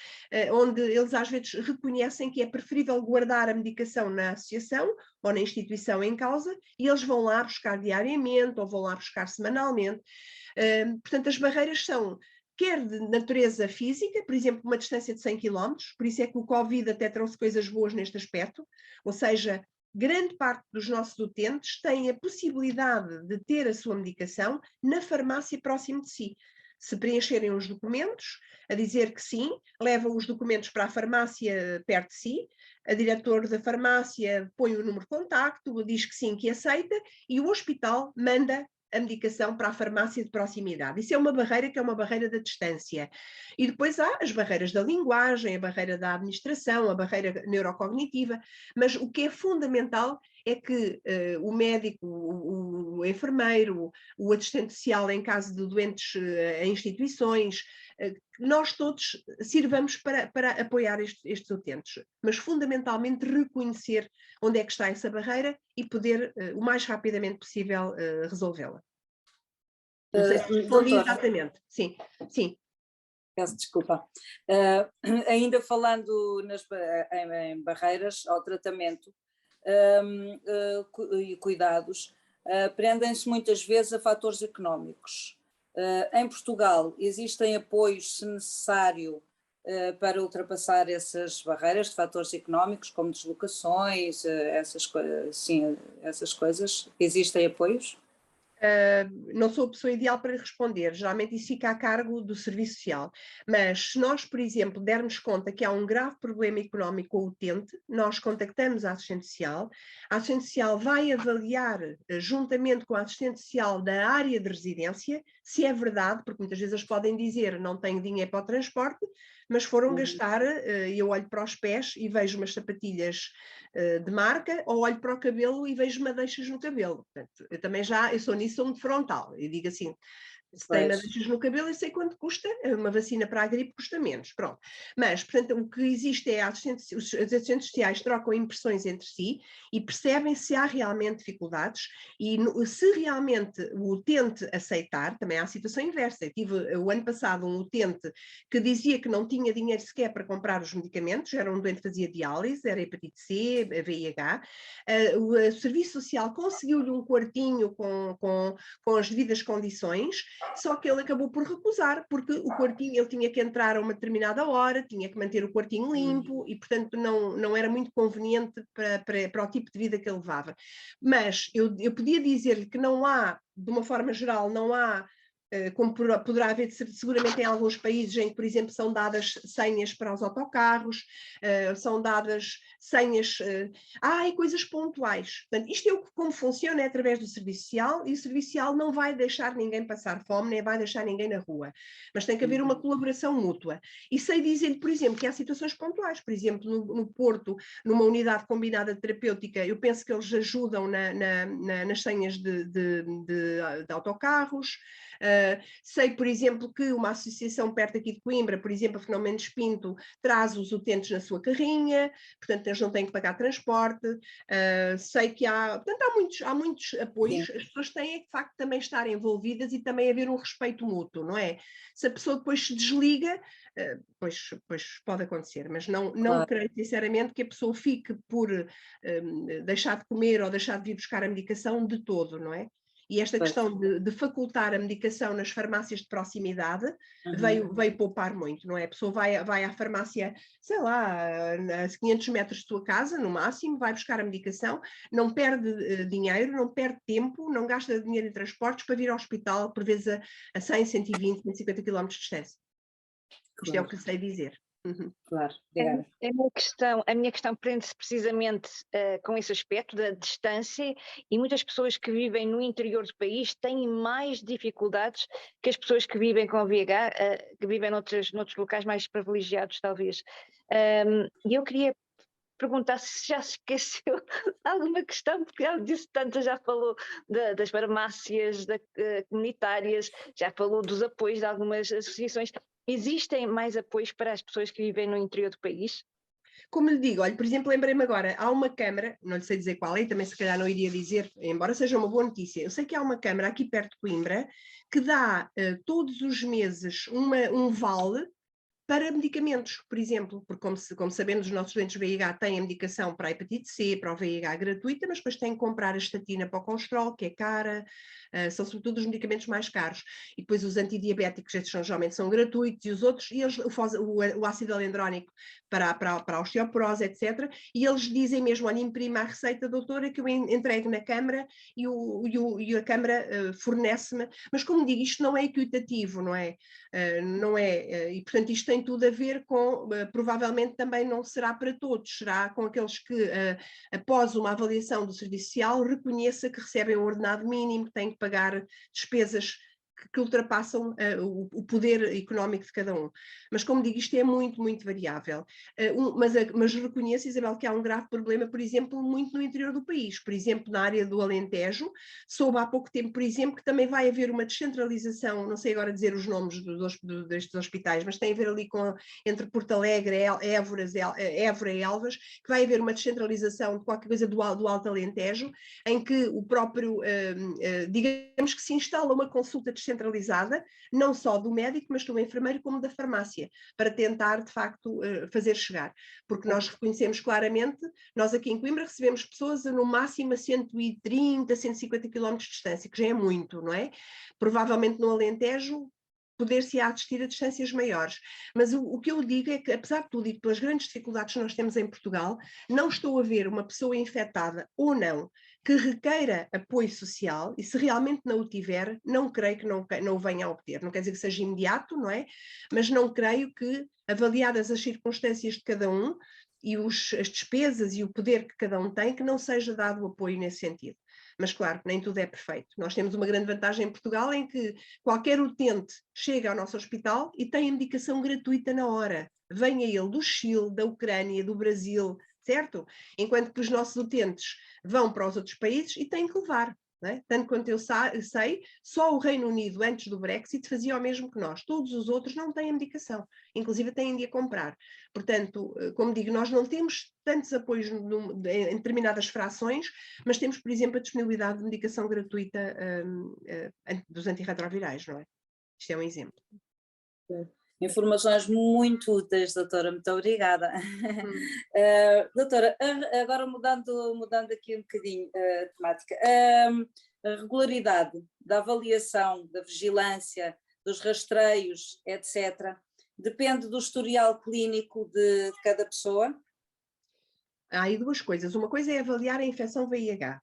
Speaker 2: onde eles às vezes reconhecem que é preferível guardar a medicação na associação ou na instituição em causa, e eles vão lá buscar diariamente ou vão lá buscar semanalmente. Portanto, as barreiras são quer de natureza física, por exemplo, uma distância de 100 km, por isso é que o Covid até trouxe coisas boas neste aspecto, ou seja, grande parte dos nossos utentes têm a possibilidade de ter a sua medicação na farmácia próximo de si. Se preencherem os documentos, a dizer que sim, levam os documentos para a farmácia perto de si, a diretora da farmácia põe o número de contacto, diz que sim, que aceita, e o hospital manda a medicação para a farmácia de proximidade. Isso é uma barreira que é uma barreira da distância. E depois há as barreiras da linguagem, a barreira da administração, a barreira neurocognitiva, mas o que é fundamental é que o médico, o enfermeiro, o assistente social em caso de doentes em instituições, nós todos sirvamos para apoiar estes utentes, mas fundamentalmente reconhecer onde é que está essa barreira e poder, o mais rapidamente possível, resolvê-la. Não sei se respondi exatamente. Sim, sim.
Speaker 4: Peço desculpa. Ainda falando em barreiras ao tratamento e cuidados, prendem-se muitas vezes a fatores económicos. Em Portugal existem apoios, se necessário, para ultrapassar essas barreiras de fatores económicos, como deslocações, essas coisas? Existem apoios?
Speaker 2: Não sou a pessoa ideal para responder, geralmente isso fica a cargo do Serviço Social, mas se nós, por exemplo, dermos conta que há um grave problema económico com o utente, nós contactamos a assistente social vai avaliar, juntamente com a assistente social da área de residência, se é verdade, porque muitas vezes eles podem dizer não tenho dinheiro para o transporte, mas foram gastar, eu olho para os pés e vejo umas sapatilhas de marca, ou olho para o cabelo e vejo madeixas no cabelo. Portanto, eu sou nisso, sou muito frontal. Eu digo assim, se tem madeixas no cabelo, eu sei quanto custa, uma vacina para a gripe custa menos, pronto. Mas, portanto, o que existe é os assistentes sociais trocam impressões entre si e percebem se há realmente dificuldades e se realmente o utente aceitar, também há a situação inversa. Eu tive o ano passado um utente que dizia que não tinha dinheiro sequer para comprar os medicamentos, era um doente que fazia diálise, era hepatite C, VIH, o Serviço Social conseguiu-lhe um quartinho com as devidas condições, só que ele acabou por recusar, porque o quartinho, ele tinha que entrar a uma determinada hora, tinha que manter o quartinho limpo e, portanto, não era muito conveniente para o tipo de vida que ele levava. Mas eu podia dizer-lhe que não há, de uma forma geral, não há, como poderá haver seguramente em alguns países em que, por exemplo, são dadas senhas para os autocarros, são dadas senhas, e coisas pontuais. Portanto, isto é como funciona, é através do Serviço Social, e o Serviço Social não vai deixar ninguém passar fome, nem vai deixar ninguém na rua, mas tem que haver uma colaboração mútua. E sei dizer, por exemplo, que há situações pontuais, por exemplo, no Porto, numa unidade combinada terapêutica, eu penso que eles ajudam nas senhas de autocarros. Sei, por exemplo, que uma associação perto aqui de Coimbra, por exemplo, a Fenómenos Pinto, traz os utentes na sua carrinha, portanto eles não têm que pagar transporte. Sei que portanto, há muitos apoios. Sim. As pessoas têm de facto também estar envolvidas e também haver um respeito mútuo, não é? Se a pessoa depois se desliga, pois pode acontecer, mas não creio sinceramente que a pessoa fique por deixar de comer ou deixar de vir buscar a medicação de todo, não é? E esta questão de facultar a medicação nas farmácias de proximidade veio poupar muito, não é? A pessoa vai à farmácia, sei lá, a 500 metros de sua casa, no máximo, vai buscar a medicação, não perde dinheiro, não perde tempo, não gasta dinheiro em transportes para vir ao hospital, por vezes a 100, 120, 150 km de distância. Claro. Isto é o que sei dizer.
Speaker 4: Claro, obrigada.
Speaker 3: A minha questão prende-se precisamente com esse aspecto da distância, e muitas pessoas que vivem no interior do país têm mais dificuldades que as pessoas que vivem com VIH, que vivem noutros locais mais privilegiados, talvez. E eu queria perguntar se já se esqueceu de alguma questão, porque já disse tanto, já falou das farmácias comunitárias, já falou dos apoios de algumas associações. Existem mais apoios para as pessoas que vivem no interior do país?
Speaker 2: Como lhe digo, olha, por exemplo, lembrei-me agora, há uma câmara, não lhe sei dizer qual é, também se calhar não iria dizer, embora seja uma boa notícia, eu sei que há uma câmara aqui perto de Coimbra que dá todos os meses um vale para medicamentos, por exemplo, porque como sabemos, os nossos doentes VIH têm a medicação para a hepatite C, para o VIH gratuita, mas depois têm que comprar a estatina para o colesterol, que é cara, são sobretudo os medicamentos mais caros. E depois os antidiabéticos, estes geralmente são gratuitos, e os outros, e eles, o ácido alendrónico para a osteoporose, etc. E eles dizem mesmo, olha, imprima a receita, doutora, que eu entrego na Câmara e a Câmara fornece-me. Mas como digo, isto não é equitativo, não é? Não é, e portanto isto tem tudo a ver com, provavelmente também não será para todos, será com aqueles que após uma avaliação do Serviço Social reconheça que recebem um ordenado mínimo, que têm que pagar despesas que ultrapassam o poder económico de cada um. Mas, como digo, isto é muito, muito variável. Mas reconheço, Isabel, que há um grave problema, por exemplo, muito no interior do país. Por exemplo, na área do Alentejo, soube há pouco tempo, por exemplo, que também vai haver uma descentralização, não sei agora dizer os nomes destes hospitais, mas tem a ver ali entre Porto Alegre, Évora e Elvas, que vai haver uma descentralização de qualquer coisa do Alto Alentejo, em que o próprio, digamos que se instala uma consulta descentralizada, não só do médico, mas do enfermeiro, como da farmácia, para tentar, de facto, fazer chegar. Porque nós reconhecemos claramente, nós aqui em Coimbra recebemos pessoas no máximo a 130, 150 km de distância, que já é muito, não é? Provavelmente no Alentejo poder-se-á assistir a distâncias maiores. Mas o que eu digo é que, apesar de tudo e pelas grandes dificuldades que nós temos em Portugal, não estou a ver uma pessoa infectada ou não que requeira apoio social, e se realmente não o tiver, não creio que não o venha a obter. Não quer dizer que seja imediato, não é? Mas não creio que, avaliadas as circunstâncias de cada um e as despesas e o poder que cada um tem, que não seja dado o apoio nesse sentido. Mas claro, nem tudo é perfeito. Nós temos uma grande vantagem em Portugal em que qualquer utente chega ao nosso hospital e tem a medicação gratuita na hora. Venha ele do Chile, da Ucrânia, do Brasil, certo? Enquanto que os nossos utentes vão para os outros países e têm que levar. Não é? Tanto quanto eu sei, só o Reino Unido, antes do Brexit, fazia o mesmo que nós. Todos os outros não têm a medicação, inclusive têm de a comprar. Portanto, como digo, nós não temos tantos apoios em determinadas frações, mas temos, por exemplo, a disponibilidade de medicação gratuita dos antirretrovirais, não é? Isto é um exemplo.
Speaker 4: Informações muito úteis, doutora, muito obrigada. Doutora, agora mudando aqui um bocadinho a temática, a regularidade da avaliação, da vigilância, dos rastreios, etc., depende do historial clínico de cada pessoa?
Speaker 2: Há aí duas coisas. Uma coisa é avaliar a infecção VIH.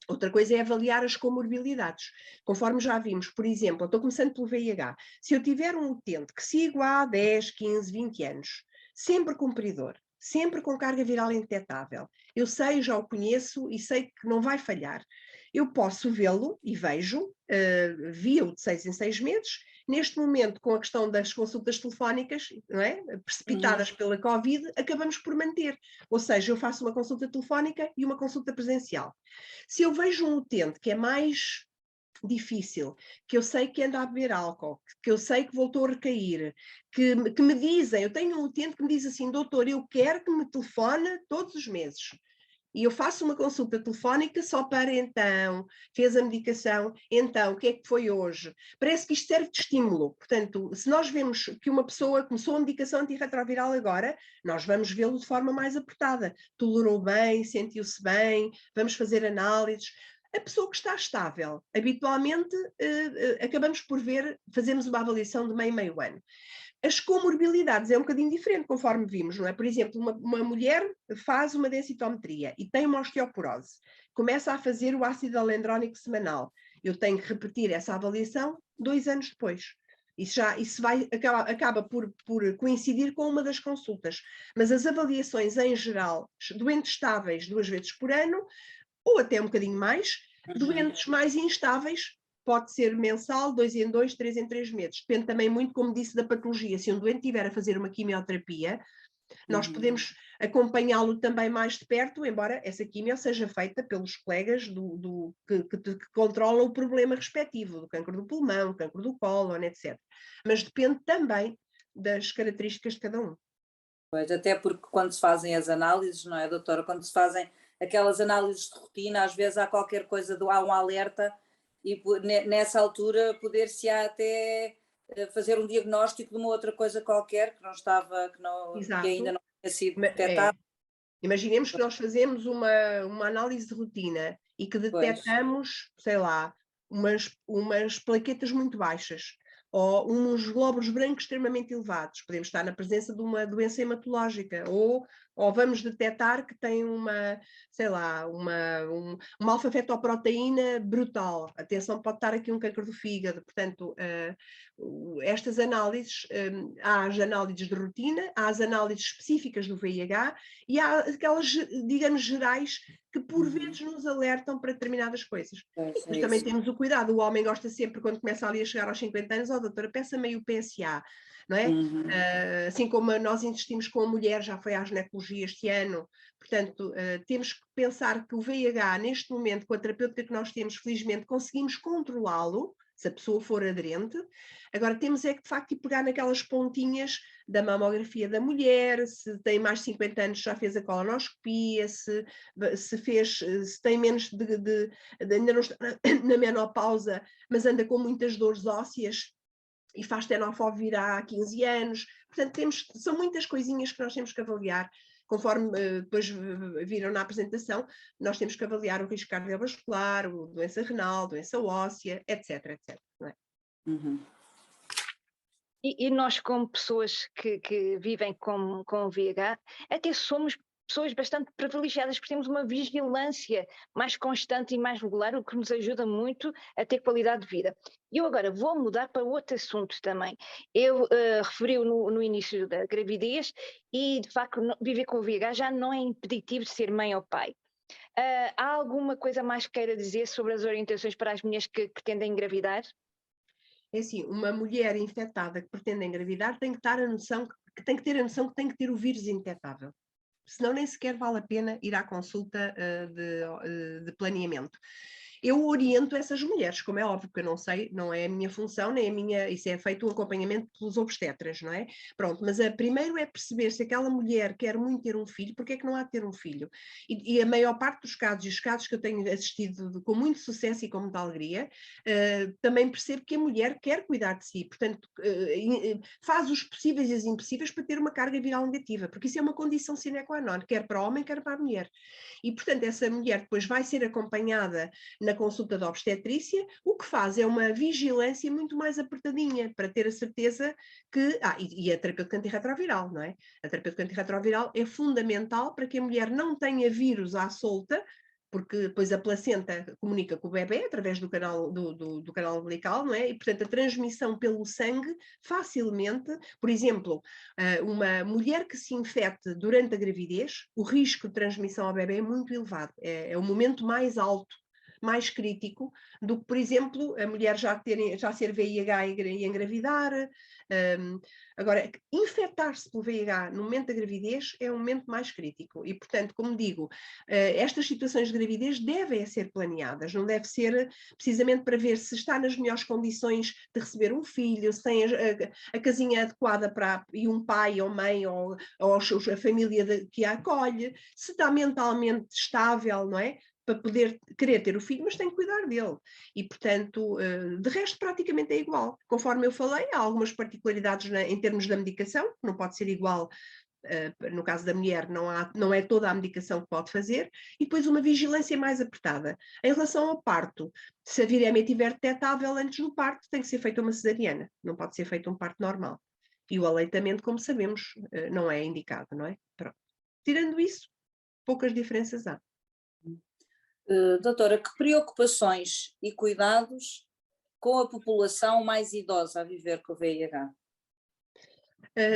Speaker 2: Outra coisa é avaliar as comorbilidades. Conforme já vimos, por exemplo, eu estou começando pelo VIH. Se eu tiver um utente que sigo há 10, 15, 20 anos, sempre cumpridor, sempre com carga viral indetetável, eu sei, já o conheço e sei que não vai falhar. Eu posso vê-lo e vejo, via-o de 6 em 6 meses. Neste momento, com a questão das consultas telefónicas, não é? Precipitadas pela Covid, acabamos por manter. Ou seja, eu faço uma consulta telefónica e uma consulta presencial. Se eu vejo um utente que é mais difícil, que eu sei que anda a beber álcool, que eu sei que voltou a recair, que me dizem, eu tenho um utente que me diz assim, doutor, eu quero que me telefone todos os meses. E eu faço uma consulta telefónica só para então, fez a medicação, então, o que é que foi hoje? Parece que isto serve de estímulo. Portanto, se nós vemos que uma pessoa começou a medicação antirretroviral agora, nós vamos vê-lo de forma mais apertada. Tolerou bem, sentiu-se bem, vamos fazer análises. A pessoa que está estável, habitualmente, acabamos por fazemos uma avaliação de meio ano. As comorbilidades é um bocadinho diferente, conforme vimos, não é? Por exemplo, uma mulher faz uma densitometria e tem uma osteoporose, começa a fazer o ácido alendrónico semanal. Eu tenho que repetir essa avaliação 2 anos depois. Isso acaba por coincidir com uma das consultas. Mas as avaliações, em geral, doentes estáveis 2 vezes por ano, ou até um bocadinho mais, doentes mais instáveis, pode ser mensal, 2 em 2, 3 em 3 meses. Depende também muito, como disse, da patologia. Se um doente estiver a fazer uma quimioterapia, Nós podemos acompanhá-lo também mais de perto, embora essa quimio seja feita pelos colegas que controlam o problema respectivo, do cancro do pulmão, cancro do cólon, etc. Mas depende também das características de cada um.
Speaker 4: Pois, até porque quando se fazem as análises, não é, doutora? Quando se fazem aquelas análises de rotina, às vezes há qualquer coisa, há um alerta e nessa altura poder-se até fazer um diagnóstico de uma outra coisa qualquer que não estava, que ainda não tinha sido detectada.
Speaker 2: Imaginemos que nós fazemos uma análise de rotina e que detectamos, sei lá, umas plaquetas muito baixas ou uns glóbulos brancos extremamente elevados. Podemos estar na presença de uma doença hematológica ou vamos detectar que tem uma, sei lá, uma alfa-fetoproteína brutal. Atenção, pode estar aqui um câncer do fígado. Portanto, estas análises, há as análises de rotina, há as análises específicas do VIH e há aquelas, digamos, gerais que por vezes nos alertam para determinadas coisas. Mas também temos o cuidado, o homem gosta sempre, quando começa ali a chegar aos 50 anos, doutora, peça-me aí o PSA, não é? Assim como nós insistimos com a mulher, já foi à ginecologia este ano, portanto, temos que pensar que o VIH, neste momento, com a terapêutica que nós temos, felizmente, conseguimos controlá-lo, se a pessoa for aderente. Agora temos é que, de facto, pegar naquelas pontinhas da mamografia da mulher, se tem mais de 50 anos já fez a colonoscopia, se tem menos ainda não está na menopausa, mas anda com muitas dores ósseas e faz tenofovir há 15 anos. Portanto, são muitas coisinhas que nós temos que avaliar. Conforme depois viram na apresentação, nós temos que avaliar o risco cardiovascular, doença renal, doença óssea, etc, etc. Não é?
Speaker 3: E nós, como pessoas que vivem com VIH, até somos pessoas bastante privilegiadas, porque temos uma vigilância mais constante e mais regular, o que nos ajuda muito a ter qualidade de vida. E eu agora vou mudar para outro assunto também. Eu referi-o no início da gravidez e, de facto, viver com o VIH já não é impeditivo de ser mãe ou pai. Há alguma coisa mais que queira dizer sobre as orientações para as mulheres que pretendem engravidar?
Speaker 2: É assim, uma mulher infectada que pretende engravidar tem que ter a noção que tem que ter o vírus indetetável. Senão nem sequer vale a pena ir à consulta de planeamento. Eu oriento essas mulheres, como é óbvio, porque eu não sei, não é a minha função, nem a minha, isso é feito um acompanhamento pelos obstetras, não é? Pronto, mas primeiro é perceber se aquela mulher quer muito ter um filho, porque é que não há de ter um filho? E a maior parte dos casos, e os casos que eu tenho assistido com muito sucesso e com muita alegria, também percebo que a mulher quer cuidar de si, portanto, faz os possíveis e os impossíveis para ter uma carga viral negativa, porque isso é uma condição sine qua non, quer para o homem, quer para a mulher. E, portanto, essa mulher depois vai ser acompanhada na consulta da obstetrícia, o que faz é uma vigilância muito mais apertadinha, para ter a certeza que... e a terapêutica antirretroviral, não é? A terapêutica antirretroviral é fundamental para que a mulher não tenha vírus à solta, porque depois a placenta comunica com o bebê através do canal umbilical, não é? E, portanto, a transmissão pelo sangue facilmente, por exemplo, uma mulher que se infecte durante a gravidez, o risco de transmissão ao bebê é muito elevado, é o momento mais alto, mais crítico do que, por exemplo, a mulher já ser VIH e engravidar. Agora, infectar-se pelo VIH no momento da gravidez é um momento mais crítico e, portanto, como digo, estas situações de gravidez devem ser planeadas, não deve ser precisamente para ver se está nas melhores condições de receber um filho, se tem a casinha adequada e um pai ou mãe ou a família que a acolhe, se está mentalmente estável, não é? Para poder querer ter o filho, mas tem que cuidar dele. E, portanto, de resto, praticamente é igual. Conforme eu falei, há algumas particularidades em termos da medicação, que não pode ser igual, no caso da mulher, não é toda a medicação que pode fazer, e depois uma vigilância mais apertada. Em relação ao parto, se a viremia estiver detectável antes do parto, tem que ser feita uma cesariana, não pode ser feito um parto normal. E o aleitamento, como sabemos, não é indicado, não é? Pronto. Tirando isso, poucas diferenças há.
Speaker 4: Doutora, que preocupações e cuidados com a população mais idosa a viver com o VIH?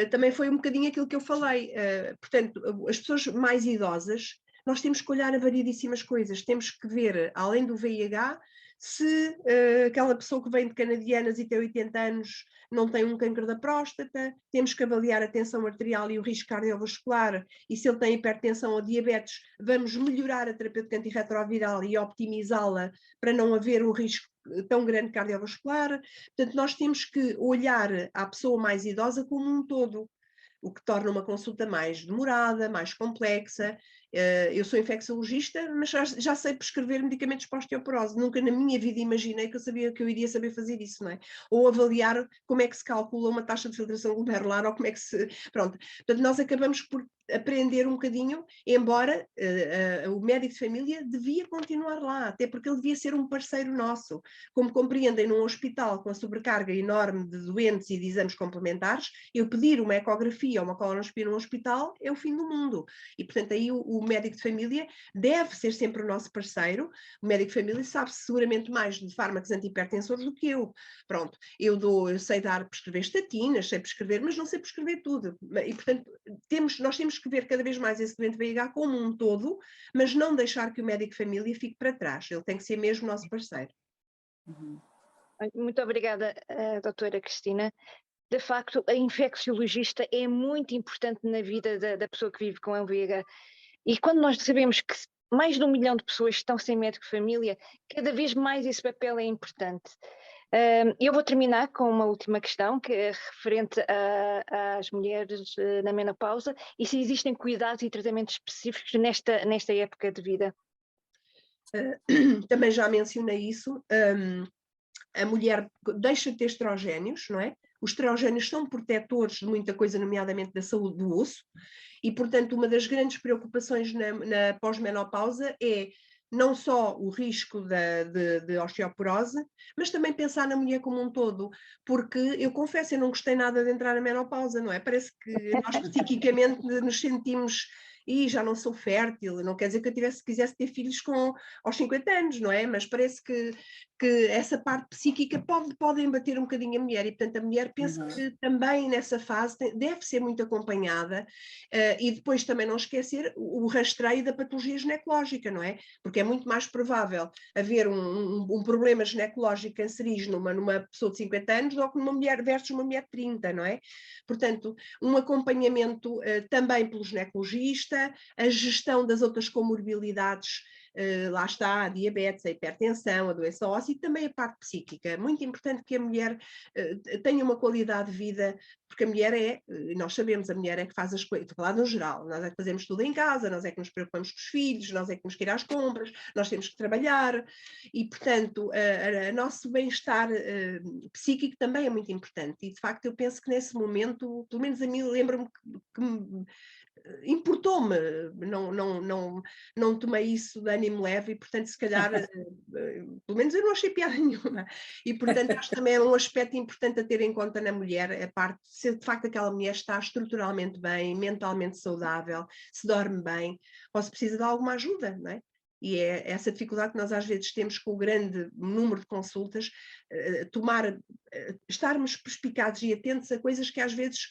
Speaker 2: Também foi um bocadinho aquilo que eu falei. Portanto, as pessoas mais idosas, nós temos que olhar a variedíssimas coisas. Temos que ver, além do VIH, se aquela pessoa que vem de canadianas e tem 80 anos não tem um cancro da próstata, temos que avaliar a tensão arterial e o risco cardiovascular, e se ele tem hipertensão ou diabetes, vamos melhorar a terapêutica antirretroviral e optimizá-la para não haver um risco tão grande cardiovascular. Portanto, nós temos que olhar à pessoa mais idosa como um todo, o que torna uma consulta mais demorada, mais complexa. Eu sou infecciologista, mas já sei prescrever medicamentos para osteoporose. Nunca na minha vida imaginei que eu iria saber fazer isso, não é? Ou avaliar como é que se calcula uma taxa de filtração glomerular, ou como é que se... Pronto. Portanto, nós acabamos por aprender um bocadinho, embora o médico de família devia continuar lá, até porque ele devia ser um parceiro nosso. Como compreendem, num hospital com a sobrecarga enorme de doentes e de exames complementares, eu pedir uma ecografia ou uma colonoscopia num hospital é o fim do mundo. E, portanto, aí o médico de família deve ser sempre o nosso parceiro. O médico de família sabe seguramente mais de fármacos antihipertensores do que eu. Pronto, eu sei prescrever estatinas, sei prescrever, mas não sei prescrever tudo. E, portanto, nós temos que ver cada vez mais esse doente VIH como um todo, mas não deixar que o médico de família fique para trás. Ele tem que ser mesmo nosso parceiro.
Speaker 3: Muito obrigada, doutora Cristina. De facto, a infecciologista é muito importante na vida da pessoa que vive com a VIH. E quando nós sabemos que mais de 1 milhão de pessoas estão sem médico de família, cada vez mais esse papel é importante. Eu vou terminar com uma última questão, que é referente às mulheres na menopausa, e se existem cuidados e tratamentos específicos nesta época de vida.
Speaker 2: Também já mencionei isso. A mulher deixa de ter estrogénios, não é? Os estrogénios são protetores de muita coisa, nomeadamente da saúde do osso, e, portanto, uma das grandes preocupações na pós-menopausa é não só o risco de osteoporose, mas também pensar na mulher como um todo, porque eu confesso, eu não gostei nada de entrar na menopausa, não é? Parece que nós psiquicamente nos sentimos... E já não sou fértil, não quer dizer que eu quisesse ter filhos aos 50 anos, não é? Mas parece que essa parte psíquica pode embater um bocadinho a mulher, e portanto a mulher penso que também nessa fase deve ser muito acompanhada, e depois também não esquecer o rastreio da patologia ginecológica, não é? Porque é muito mais provável haver um problema ginecológico cancerígeno numa pessoa de 50 anos do que numa mulher versus uma mulher de 30, não é? Portanto, um acompanhamento também pelo ginecologista, a gestão das outras comorbilidades, lá está a diabetes, a hipertensão, a doença óssea, e também a parte psíquica. É muito importante que a mulher tenha uma qualidade de vida, porque a mulher nós sabemos, a mulher é que faz as coisas, estou a falar no geral, nós é que fazemos tudo em casa, nós é que nos preocupamos com os filhos, nós é que temos que ir às compras, nós temos que trabalhar, e portanto o nosso bem-estar psíquico também é muito importante, e de facto eu penso que nesse momento, pelo menos a mim, lembro-me que importou-me, não tomei isso de ânimo leve, e portanto se calhar, pelo menos eu não achei piada nenhuma, e portanto acho também é um aspecto importante a ter em conta na mulher, a parte de se de facto aquela mulher está estruturalmente bem, mentalmente saudável, se dorme bem, ou se precisa de alguma ajuda, não é? E é essa dificuldade que nós às vezes temos com o grande número de consultas, estarmos perspicazes e atentos a coisas que às vezes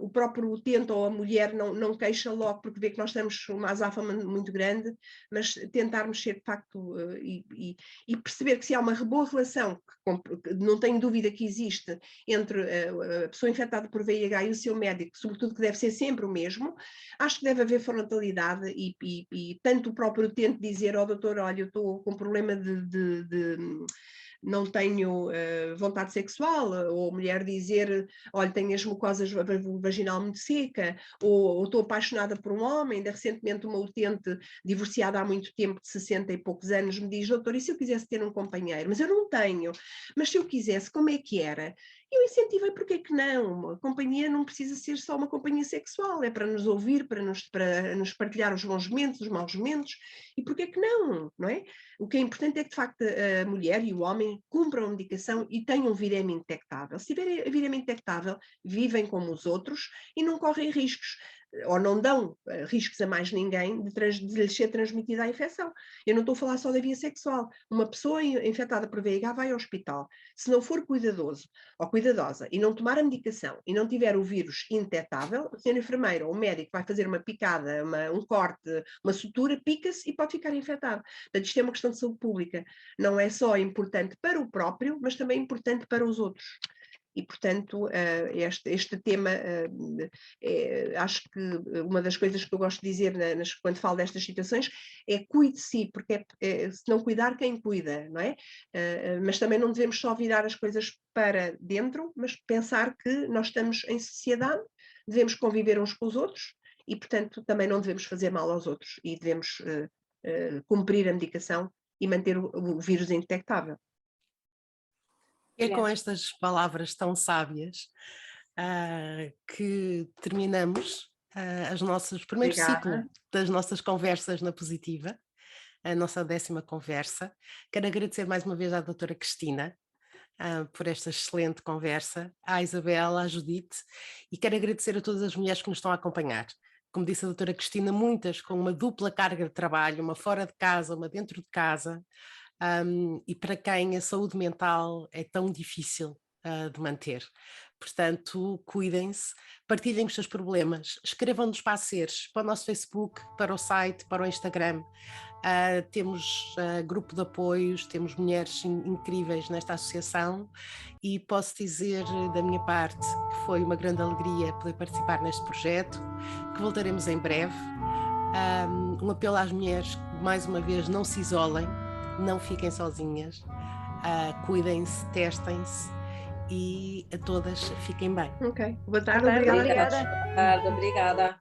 Speaker 2: o próprio utente ou a mulher não queixa logo porque vê que nós temos uma azáfama muito grande, mas tentarmos ser de facto e perceber que se há uma boa relação, que não tenho dúvida que existe, entre a pessoa infectada por VIH e o seu médico, sobretudo que deve ser sempre o mesmo, acho que deve haver frontalidade e tanto o próprio utente dizer ao doutor, olha, eu estou com problema não tenho vontade sexual, ou a mulher dizer, olha, tenho as mucosas vaginal muito seca, ou estou apaixonada por um homem. Ainda recentemente uma utente divorciada há muito tempo, de 60 e poucos anos, me diz, doutor, e se eu quisesse ter um companheiro? Mas eu não tenho, mas se eu quisesse, como é que era? Eu incentivei, porque é que não? A companhia não precisa ser só uma companhia sexual, é para nos ouvir, para nos partilhar os bons momentos, os maus momentos, e porque é que não, não é? O que é importante é que, de facto, a mulher e o homem cumpram a medicação e tenham viremia indetectável. Se tiverem a viremia indetectável, vivem como os outros e não correm riscos. ou não dão riscos a mais ninguém de lhes ser transmitida a infecção. Eu não estou a falar só da via sexual. Uma pessoa infectada por VIH vai ao hospital. Se não for cuidadoso ou cuidadosa e não tomar a medicação e não tiver o vírus indetetável, o senhor enfermeiro ou o médico vai fazer uma picada, um corte, uma sutura, pica-se e pode ficar infectado. Portanto, isto é uma questão de saúde pública. Não é só importante para o próprio, mas também importante para os outros. E, portanto, este tema, acho que uma das coisas que eu gosto de dizer quando falo destas situações é cuide de si, porque se não cuidar, quem cuida, não é? Mas também não devemos só virar as coisas para dentro, mas pensar que nós estamos em sociedade, devemos conviver uns com os outros e, portanto, também não devemos fazer mal aos outros e devemos cumprir a medicação e manter o vírus indetectável.
Speaker 1: É com estas palavras tão sábias que terminamos o primeiro ciclo das nossas conversas na Positiva, a nossa 10ª conversa. Quero agradecer mais uma vez à doutora Cristina por esta excelente conversa, à Isabela, à Judite, e quero agradecer a todas as mulheres que nos estão a acompanhar. Como disse a doutora Cristina, muitas com uma dupla carga de trabalho, uma fora de casa, uma dentro de casa, e para quem a saúde mental é tão difícil de manter. Portanto, cuidem-se, partilhem os seus problemas, escrevam-nos para a Seres, para o nosso Facebook, para o site, para o Instagram. Temos grupo de apoios, temos mulheres incríveis nesta associação e posso dizer da minha parte que foi uma grande alegria poder participar neste projeto, que voltaremos em breve. Um apelo às mulheres que, mais uma vez, não se isolem, não fiquem sozinhas, cuidem-se, testem-se e a todas fiquem bem.
Speaker 2: Ok, boa tarde,
Speaker 3: Boa tarde,
Speaker 2: obrigada.
Speaker 3: obrigada.
Speaker 4: Boa tarde, obrigada.